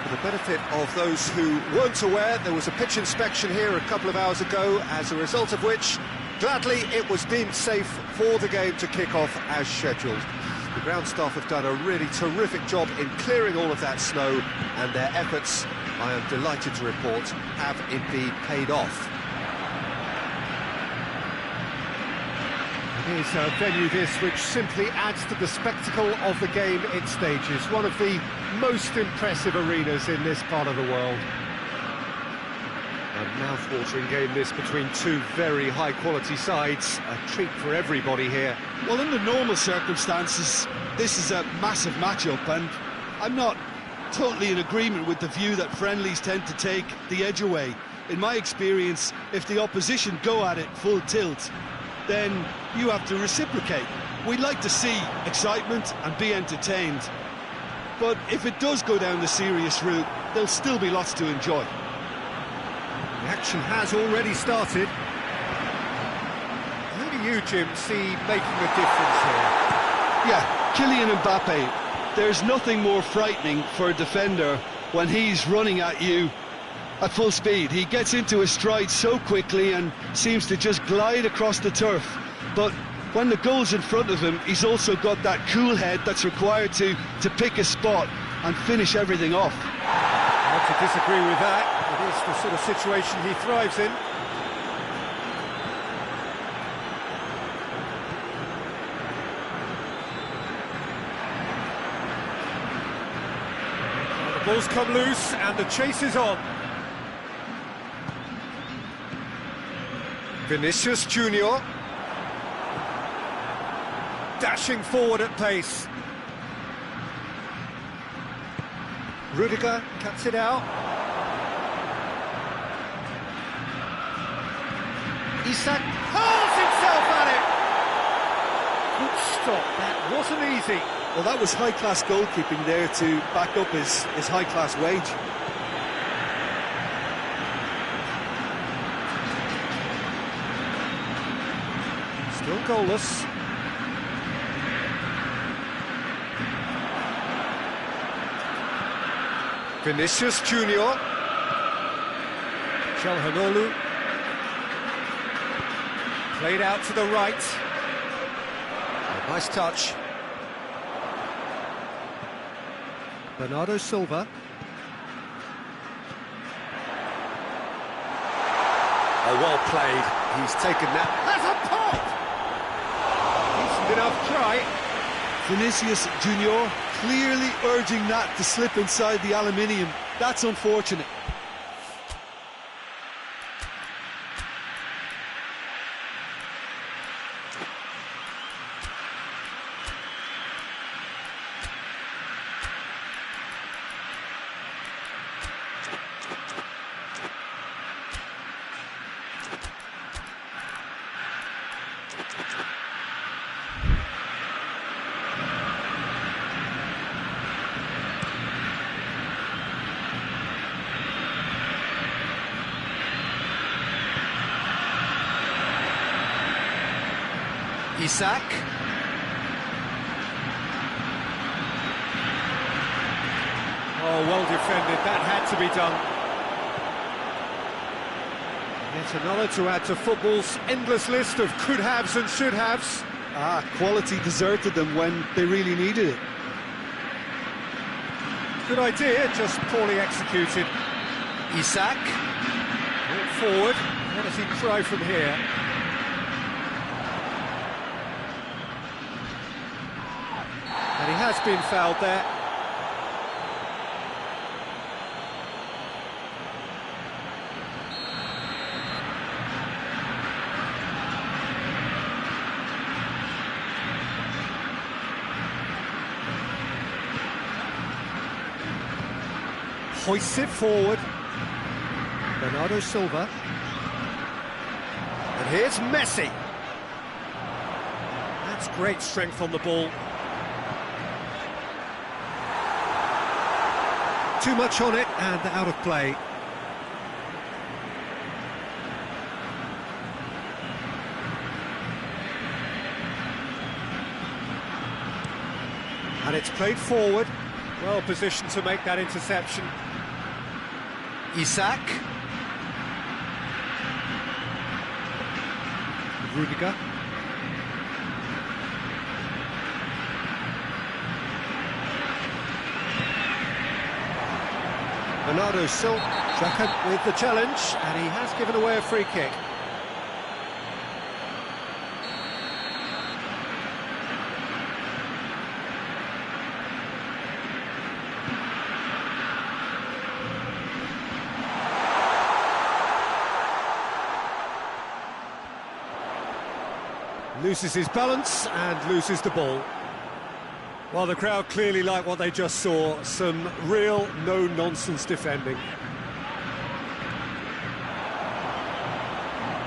For the benefit of those who weren't aware, there was a pitch inspection here a couple of hours ago, as a result of which, gladly, it was deemed safe for the game to kick off as scheduled. The ground staff have done a really terrific job in clearing all of that snow, and their efforts, I am delighted to report, have indeed paid off. It is a venue this which simply adds to the spectacle of the game it stages. One of the most impressive arenas in this part of the world. A mouth-watering game this between two very high-quality sides. A treat for everybody here. Well, under normal circumstances, this is a massive matchup, and I'm not totally in agreement with the view that friendlies tend to take the edge away. In my experience, if the opposition go at it full tilt, then you have to reciprocate. We'd like to see excitement and be entertained. But if it does go down the serious route, there'll still be lots to enjoy. The action has already started. Who do you, Jim, see making a difference here? Yeah, Kylian Mbappe. There's nothing more frightening for a defender when he's running at you at full speed. He gets into his stride so quickly and seems to just glide across the turf. But when the goal's in front of him, he's also got that cool head that's required to pick a spot and finish everything off. Hard to disagree with that. It is the sort of situation he thrives in. The ball's come loose and the chase is on. Vinicius Junior dashing forward at pace. Rudiger cuts it out. Isak hurls himself at it. Good stop, that wasn't easy. Well, that was high-class goalkeeping there to back up his high-class wage. Still goalless. Vinicius Junior. Çalhanoğlu. Played out to the right. Oh, nice touch. Bernardo Silva. Oh, well played. He's taken that. Has a pop! Decent enough try. Vinicius Junior clearly urging that to slip inside the aluminium. That's unfortunate. Isak. Oh, well defended, that had to be done. Yet another to add to football's endless list of could-haves and should-haves. Quality deserted them when they really needed it. Good idea, just poorly executed. Isak. Brought forward, what does he try from here? And he has been fouled there. Hoists it forward. Bernardo Silva. And here's Messi. That's great strength on the ball. Too much on it and out of play. And it's played forward. Well positioned to make that interception. Isak. Rudiger. Bernardo Silva with the challenge, and he has given away a free kick. Loses his balance and loses the ball. Well, the crowd clearly like what they just saw. Some real no-nonsense defending.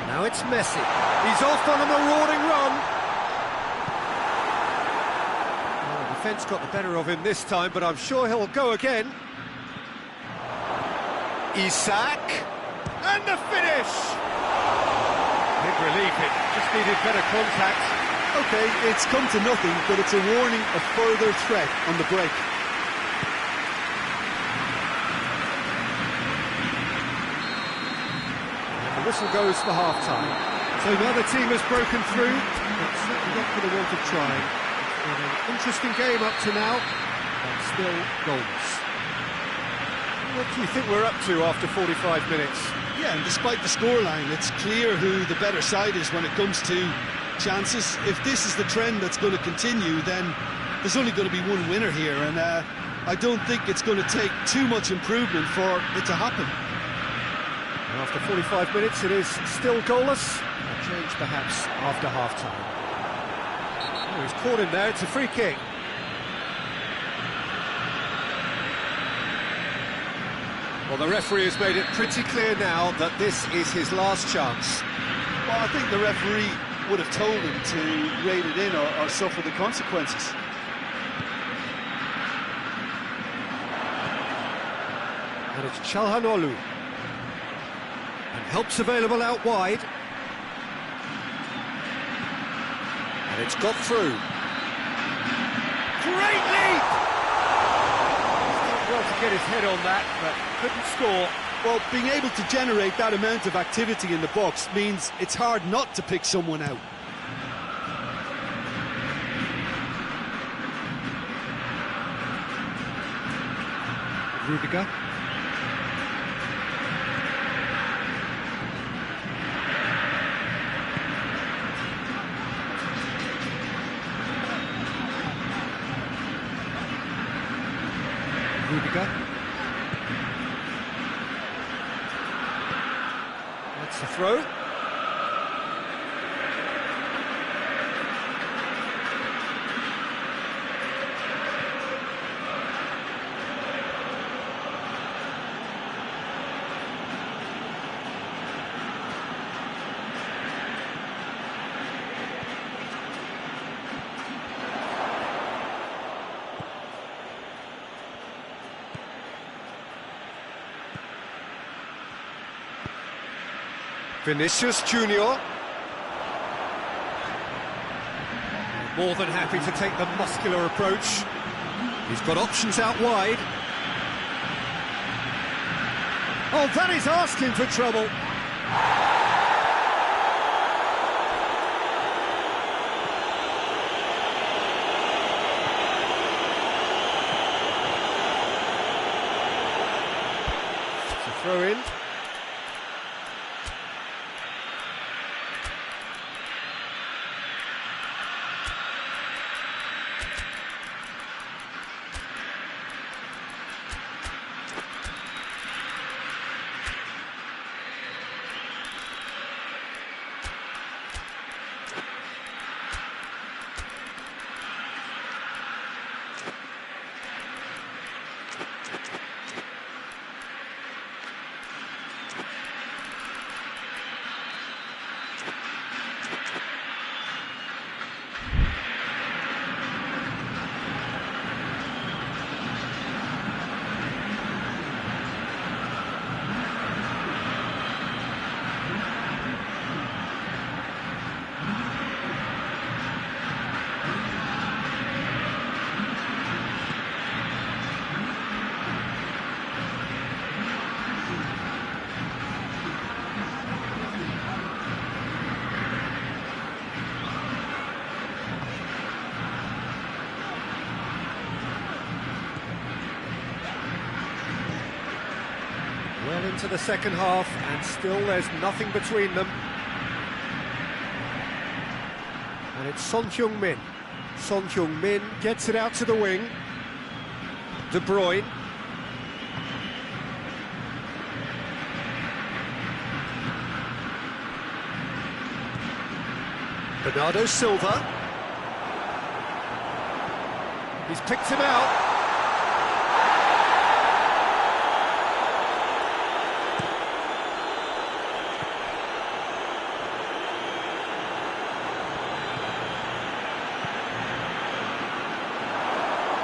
Now it's Messi. He's off on a marauding run. Well, the defence got the better of him this time, but I'm sure he'll go again. Isak, and the finish! Big relief, it just needed better contact. OK, it's come to nothing, but it's a warning of further threat on the break. The whistle goes for half-time. So now the team has broken through, but certainly not for the want of trying. It's been an interesting game up to now, but still goalless. What do you think we're up to after 45 minutes? Yeah, and despite the scoreline, it's clear who the better side is when it comes to chances. If this is the trend that's going to continue, then there's only going to be one winner here, and I don't think it's going to take too much improvement for it to happen. After 45 minutes, it is still goalless. A change perhaps after half-time. Oh, he's caught him there, it's a free kick. Well, the referee has made it pretty clear now that this is his last chance. Well, I think the referee would have told him to rate it in or suffer the consequences. And it's Çalhanoğlu. And help's available out wide. And it's got through. Great leap! He's done well to get his head on that, but couldn't score. Well, being able to generate that amount of activity in the box means it's hard not to pick someone out. Rudiger. Rudiger. That's the throw. Vinicius Junior. More than happy to take the muscular approach. He's got options out wide. Oh, that is asking for trouble. It's a throw in. Well into the second half, and still there's nothing between them. And it's Son Heung-min. Son Heung-min gets it out to the wing. De Bruyne. Bernardo Silva. He's picked him out.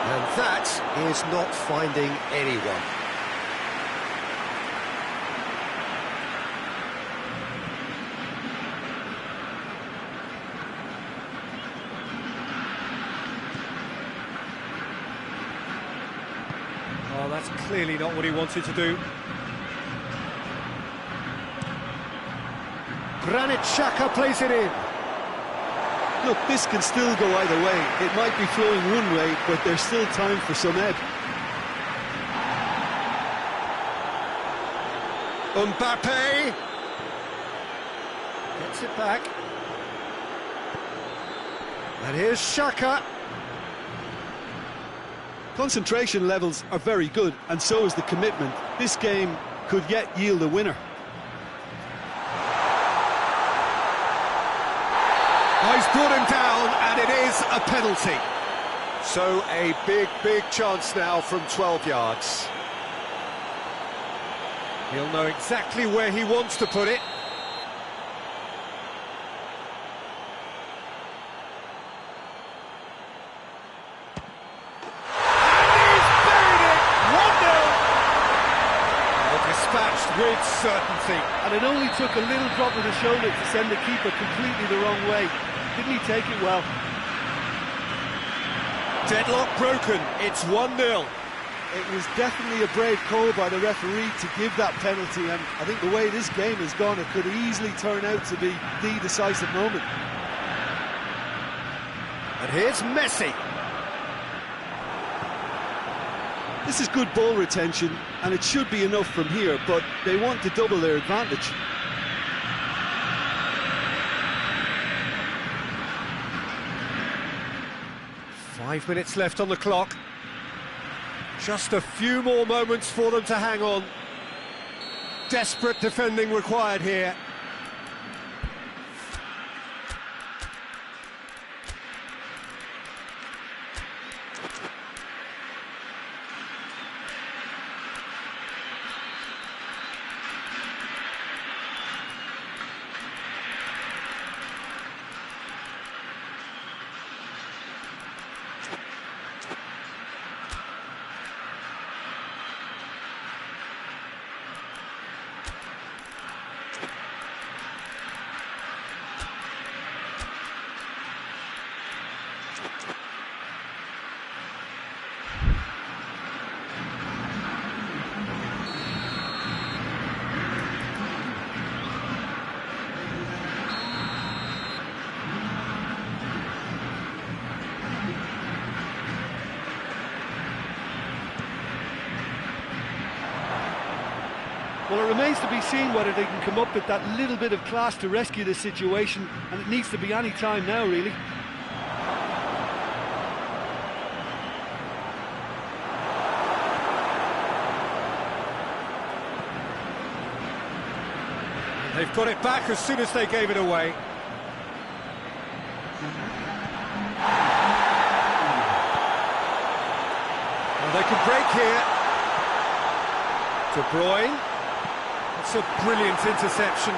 And that is not finding anyone. that's clearly not what he wanted to do. Granit Xhaka plays it in. Look, this can still go either way. It might be flowing one way, but there's still time for some ebb. Mbappe gets it back. And here's Xhaka. Concentration levels are very good, and so is the commitment. This game could yet yield a winner. Oh, he's brought him down, and it is a penalty. So a big chance now from 12 yards. He'll know exactly where he wants to put it. With certainty. And it only took a little drop of the shoulder to send the keeper completely the wrong way. Didn't he take it well? Deadlock broken, it's 1-0. It was definitely a brave call by the referee to give that penalty, and I think the way this game has gone, it could easily turn out to be the decisive moment. And here's Messi. This is good ball retention, and it should be enough from here, but they want to double their advantage. Five minutes left on the clock. Just a few more moments for them to hang on. Desperate defending required here. Well, it remains to be seen whether they can come up with that little bit of class to rescue the situation, and it needs to be any time now, really. They've got it back as soon as they gave it away. Well, they can break here. De Bruyne. It's a brilliant interception.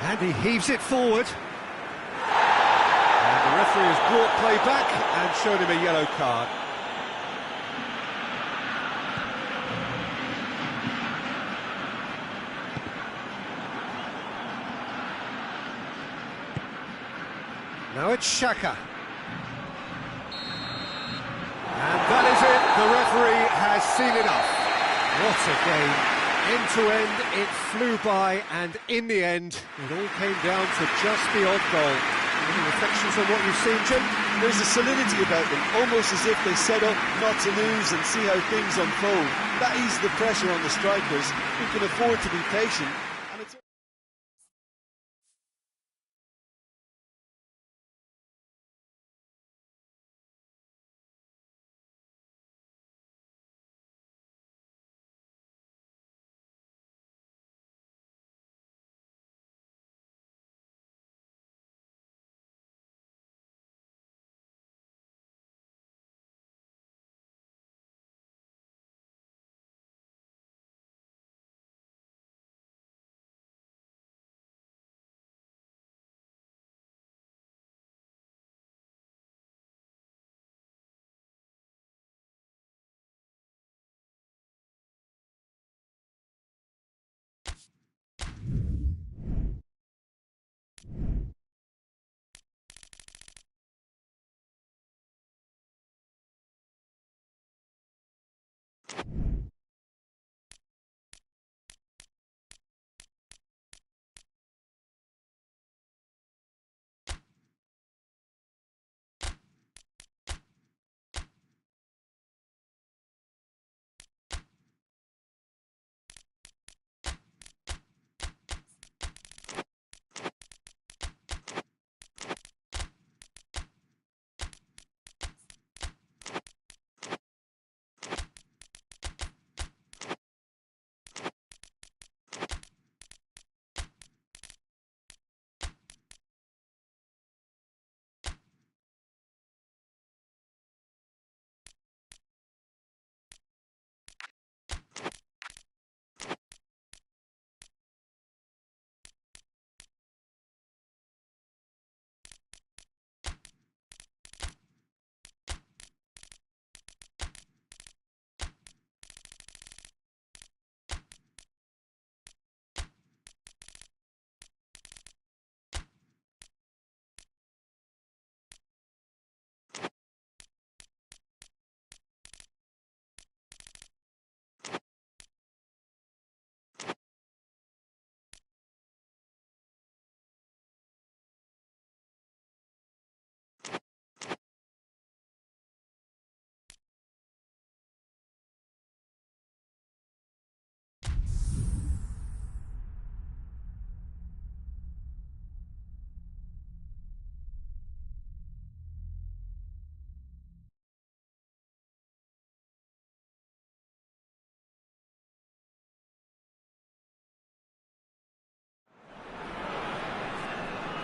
And he heaves it forward. And the referee has brought play back and shown him a yellow card. Now it's Xhaka. And that is it. The referee has seen enough. What a game. End to end, it flew by, and in the end, it all came down to just the odd goal. Any reflections on what you've seen, Jim? There's a solidity about them, almost as if they set up not to lose and see how things unfold. That eases the pressure on the strikers, who can afford to be patient. And it's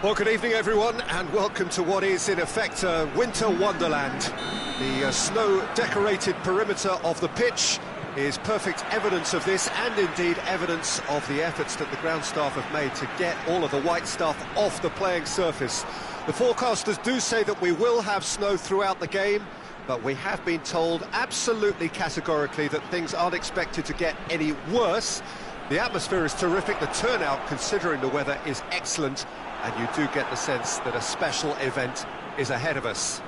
Well, good evening, everyone, and welcome to what is, in effect, a winter wonderland. The snow-decorated perimeter of the pitch is perfect evidence of this, and indeed evidence of the efforts that the ground staff have made to get all of the white stuff off the playing surface. The forecasters do say that we will have snow throughout the game, but we have been told absolutely categorically that things aren't expected to get any worse. The atmosphere is terrific, the turnout, considering the weather, is excellent, and you do get the sense that a special event is ahead of us.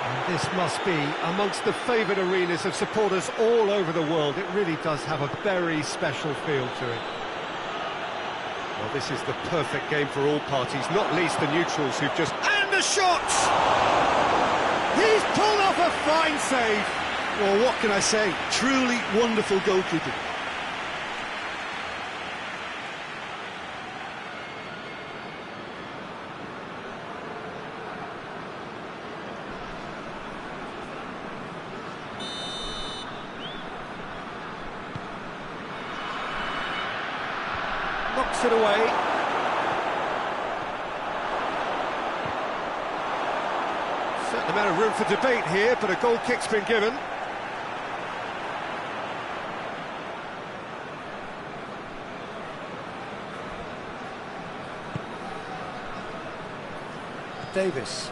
And this must be amongst the favoured arenas of supporters all over the world. It really does have a very special feel to it. Well, this is the perfect game for all parties, not least the neutrals who've just... And the shot! He's pulled off a fine save! Well, what can I say? Truly wonderful goalkeeping. Knocks it away. Certain amount of room for debate here, but a goal kick's been given. Davis.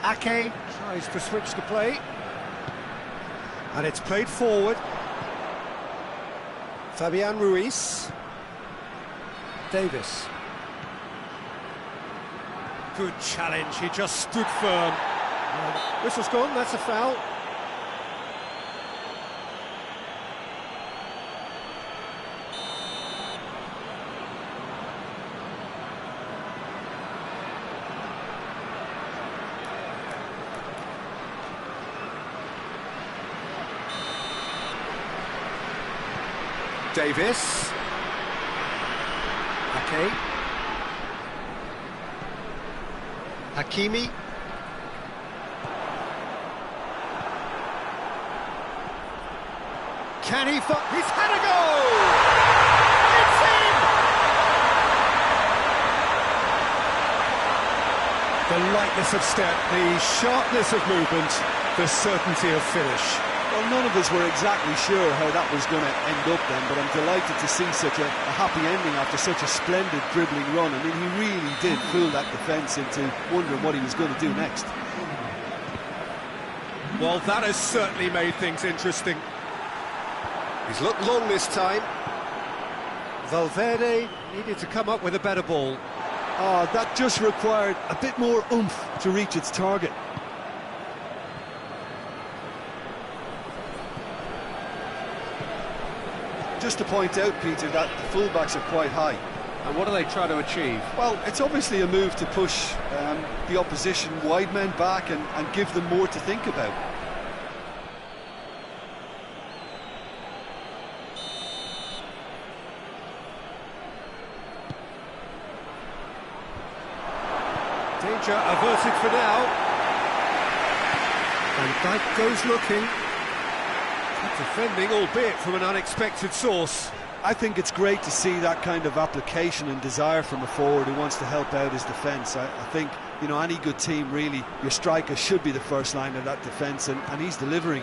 Ake tries to switch the play. And it's played forward. Fabian Ruiz. Davis. Good challenge, he just stood firm. Whistle's gone, that's a foul. Davis. Ake. Hakimi. Can he... He's had a goal! It's in! The lightness of step, the sharpness of movement, the certainty of finish. Well, none of us were exactly sure how that was going to end up then, but I'm delighted to see such a happy ending after such a splendid dribbling run. I mean, he really did fool that defence into wondering what he was going to do next. Well, that has certainly made things interesting. He's looked long this time. Valverde needed to come up with a better ball. Oh, that just required a bit more oomph to reach its target. Just to point out, Peter, that the fullbacks are quite high. And what are they trying to achieve? Well, it's obviously a move to push the opposition wide men back and give them more to think about. Danger averted for now. And Dijk goes looking. Defending, albeit from an unexpected source. I think it's great to see that kind of application and desire from a forward who wants to help out his defence. I think, you know, any good team, really, your striker should be the first line of that defence, and he's delivering.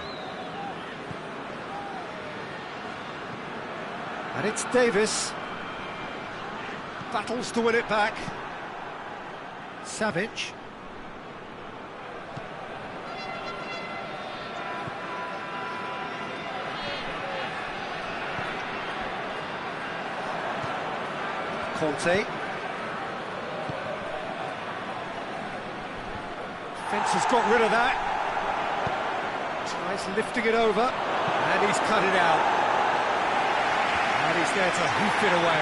And it's Davis. Battles to win it back. Savic. Conte. Defence has got rid of that. Tries lifting it over, and he's cut it out. And he's there to hoof it away.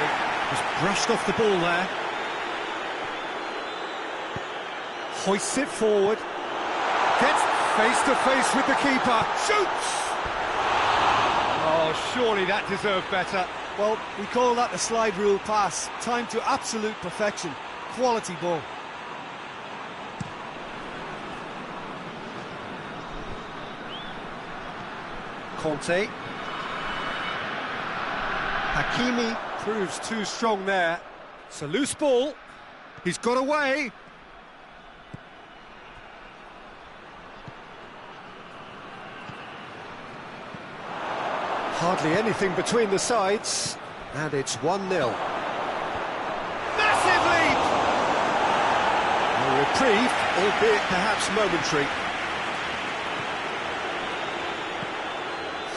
Just brushed off the ball there. Hoists it forward. Gets face to face with the keeper. Shoots! Oh, surely that deserved better. Well, we call that the slide rule pass. Time to absolute perfection. Quality ball. Conte. Hakimi proves too strong there. It's a loose ball. He's got away. Hardly anything between the sides. And it's 1-0. Massive leap! A reprieve, albeit perhaps momentary.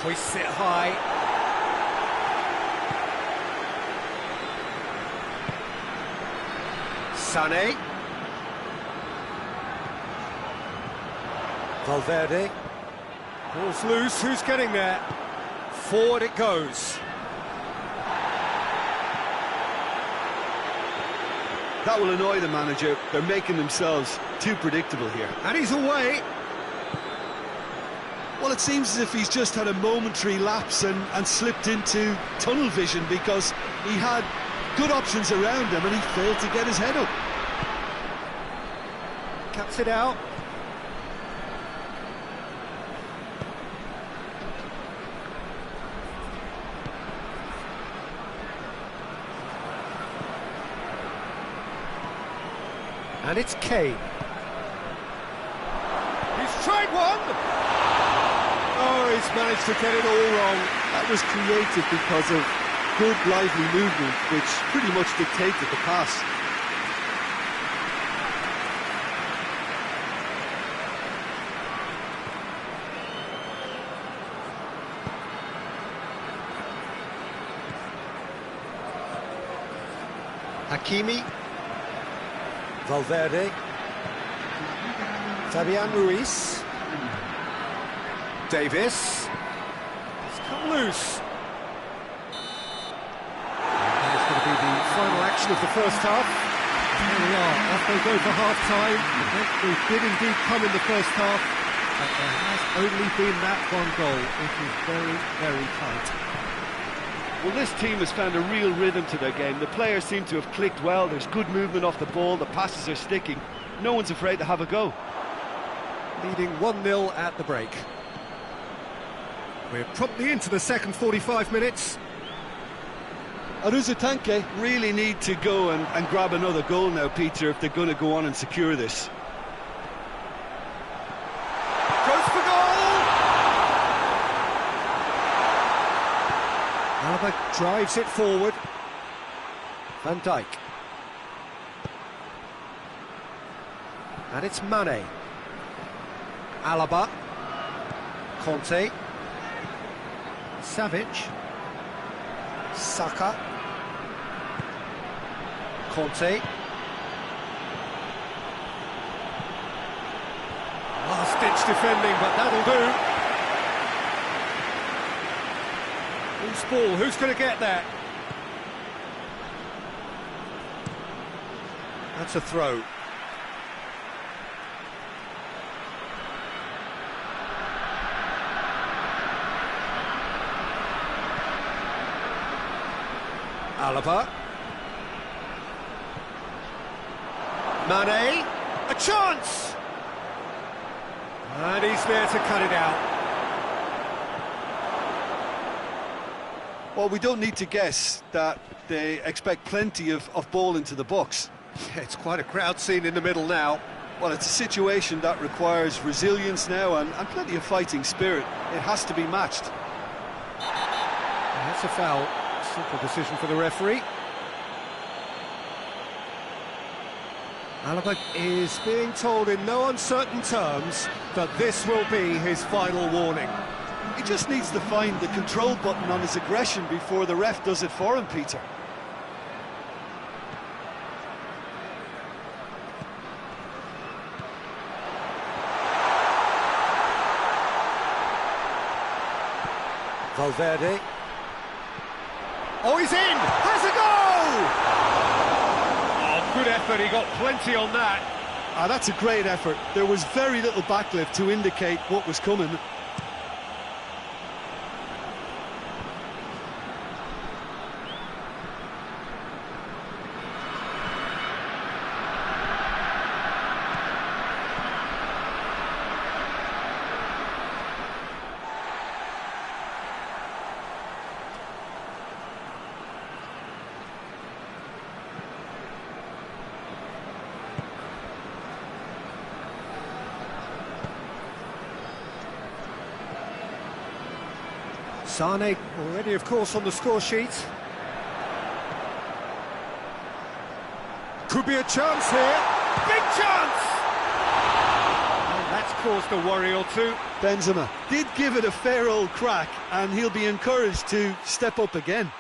Hoists it high. Sané. Valverde. Ball's loose, who's getting there? Forward it goes. That will annoy the manager. They're making themselves too predictable here. And he's away. Well, it seems as if he's just had a momentary lapse and slipped into tunnel vision, because he had good options around him and he failed to get his head up. Cuts it out. And it's Kane. He's tried one! Oh, he's managed to get it all wrong. That was created because of good, lively movement, which pretty much dictated the pass. Hakimi. Valverde. Fabian Ruiz. Davis. It's come loose. And it's going to be the final action of the first half. Here we are, off they go for half-time. We did indeed come in the first half, but there has only been that one goal. It is very, very tight. Well, this team has found a real rhythm to their game. The players seem to have clicked well. There's good movement off the ball. The passes are sticking. No one's afraid to have a go. Leading 1-0 at the break. We're promptly into the second 45 minutes. Aruzatanke really need to go and grab another goal now, Peter, if they're going to go on and secure this. Goes for goal! Alaba drives it forward. Van Dijk. And it's Mane. Alaba. Conte. Savic. Saka. Conte. Last-ditch defending, but that'll do. Loose ball, who's going to get that? That's a throw. Alaba. Mane. A chance! And he's there to cut it out. Well, we don't need to guess that they expect plenty of ball into the box. Yeah, it's quite a crowd scene in the middle now. Well, it's a situation that requires resilience now and plenty of fighting spirit. It has to be matched. And that's a foul. Simple decision for the referee. Alaba is being told in no uncertain terms that this will be his final warning. He just needs to find the control button on his aggression before the ref does it for him, Peter. Valverde. Oh, he's in! Has a goal! Oh, good effort, he got plenty on that. That's a great effort. There was very little backlift to indicate what was coming. Sane already, of course, on the score sheet. Could be a chance here. Big chance! And that's caused a worry or two. Benzema did give it a fair old crack, and he'll be encouraged to step up again.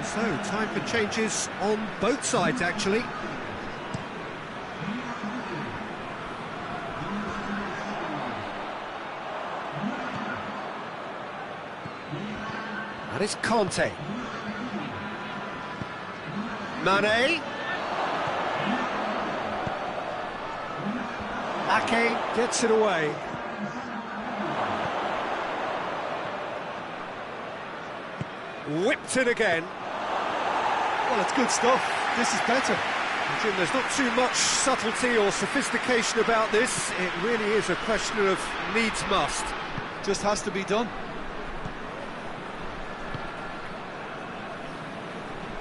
So, time for changes on both sides, actually. That is Conte. Mane. Ake gets it away. Whipped it again. Well, it's good stuff. This is better. Jim, there's not too much subtlety or sophistication about this. It really is a question of needs must. Just has to be done.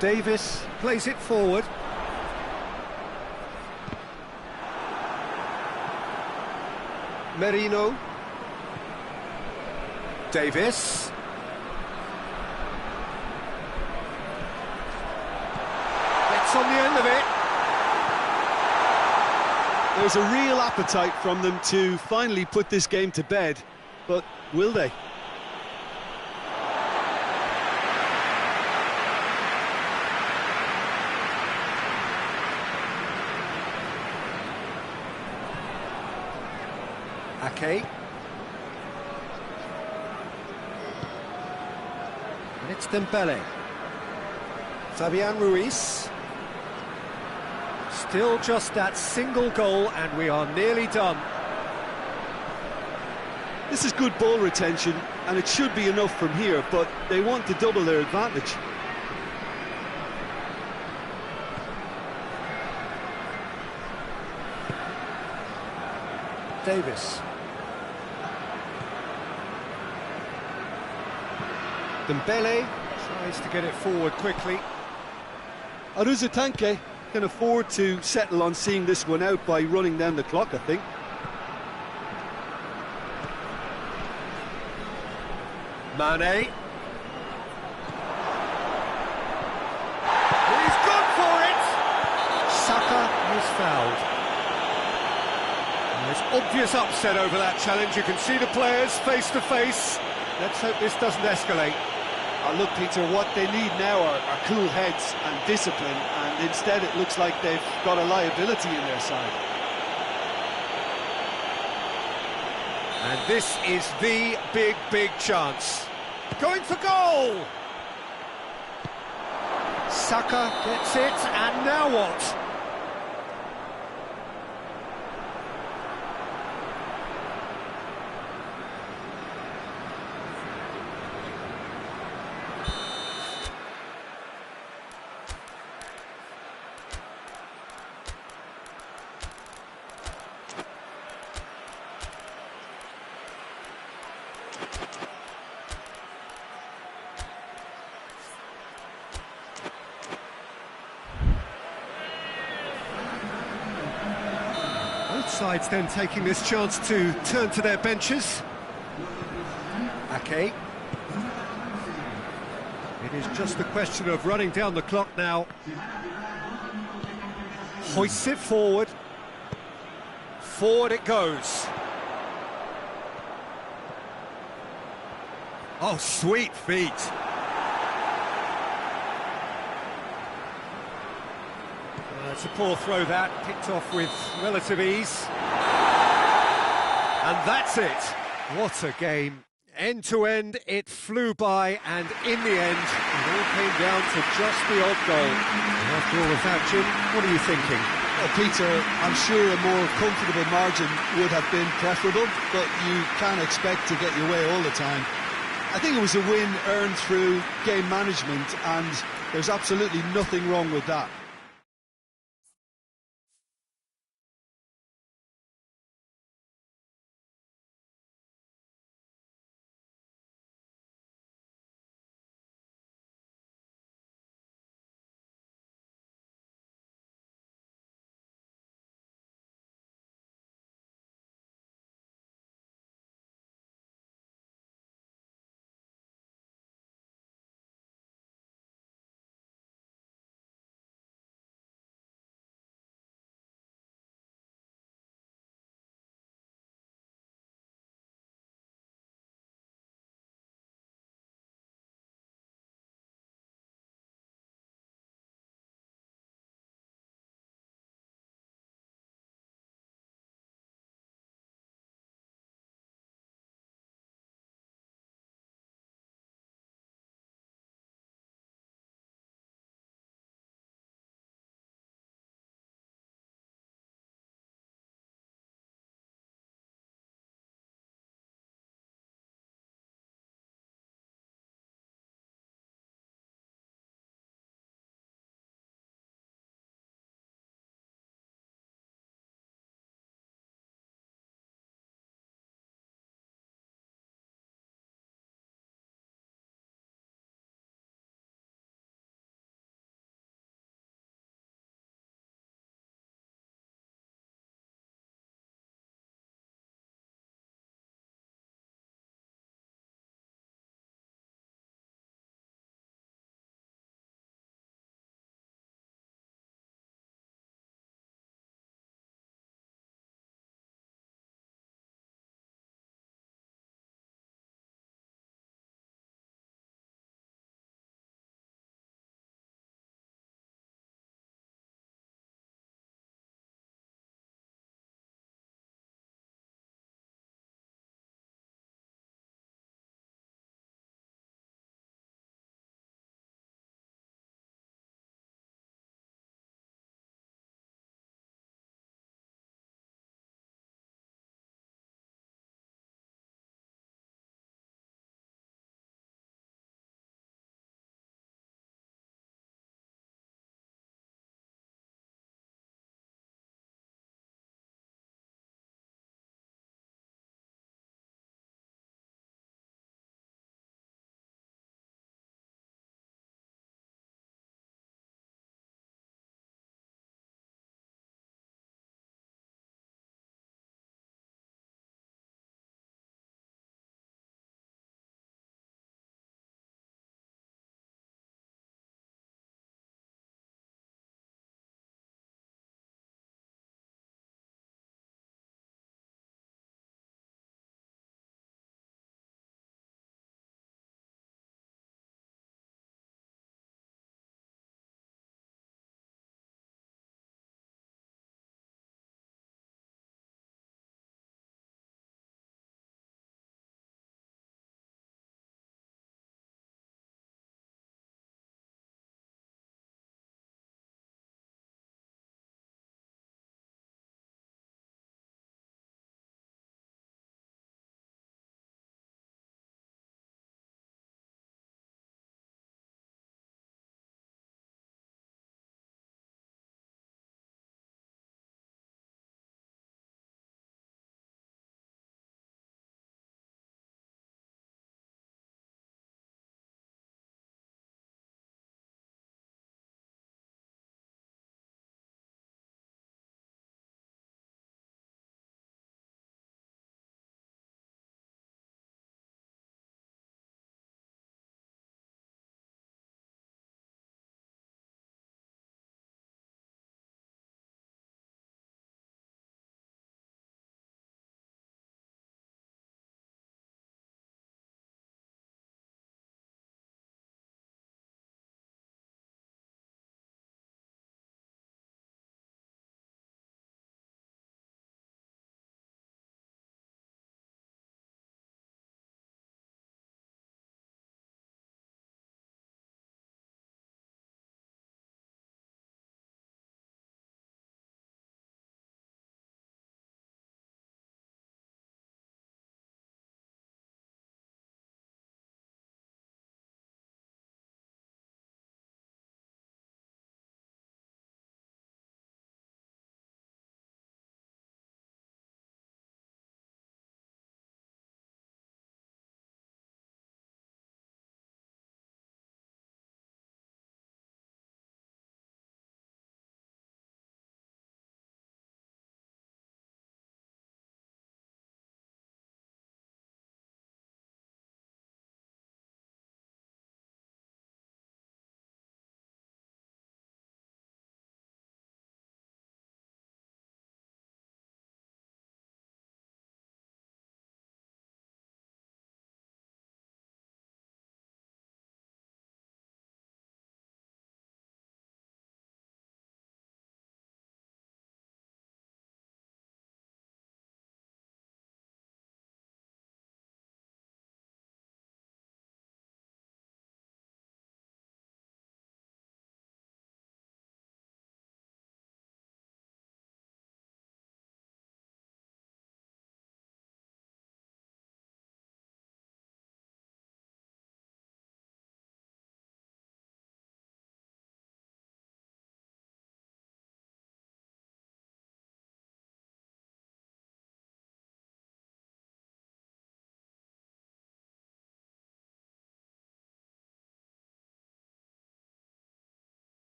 Davis plays it forward. Merino. Davis. On the end of it. There's a real appetite from them to finally put this game to bed, but will they? Ake. And it's Dembele. Fabian Ruiz. Still just that single goal, and we are nearly done. This is good ball retention, and it should be enough from here, but they want to double their advantage. Davis. Dembele tries to get it forward quickly. Aruzatanke can afford to settle on seeing this one out by running down the clock, I think. Mane. He's gone for it! Saka is fouled. And there's obvious upset over that challenge. You can see the players face to face. Let's hope this doesn't escalate. Look, Peter, what they need now are cool heads and discipline, and instead it looks like they've got a liability in their side. And this is the big chance. Going for goal! Saka gets it, and now what? sides then taking this chance to turn to their benches. Ake. It is just a question of running down the clock now. Hoists it forward. Forward it goes. Oh, sweet feet. It's a poor throw that, picked off with relative ease. And that's it. What a game. End to end, it flew by, and in the end, it all came down to just the odd goal. After all of that, Jim, what are you thinking? Well, Peter, I'm sure a more comfortable margin would have been preferable, but you can't expect to get your way all the time. I think it was a win earned through game management, and there's absolutely nothing wrong with that.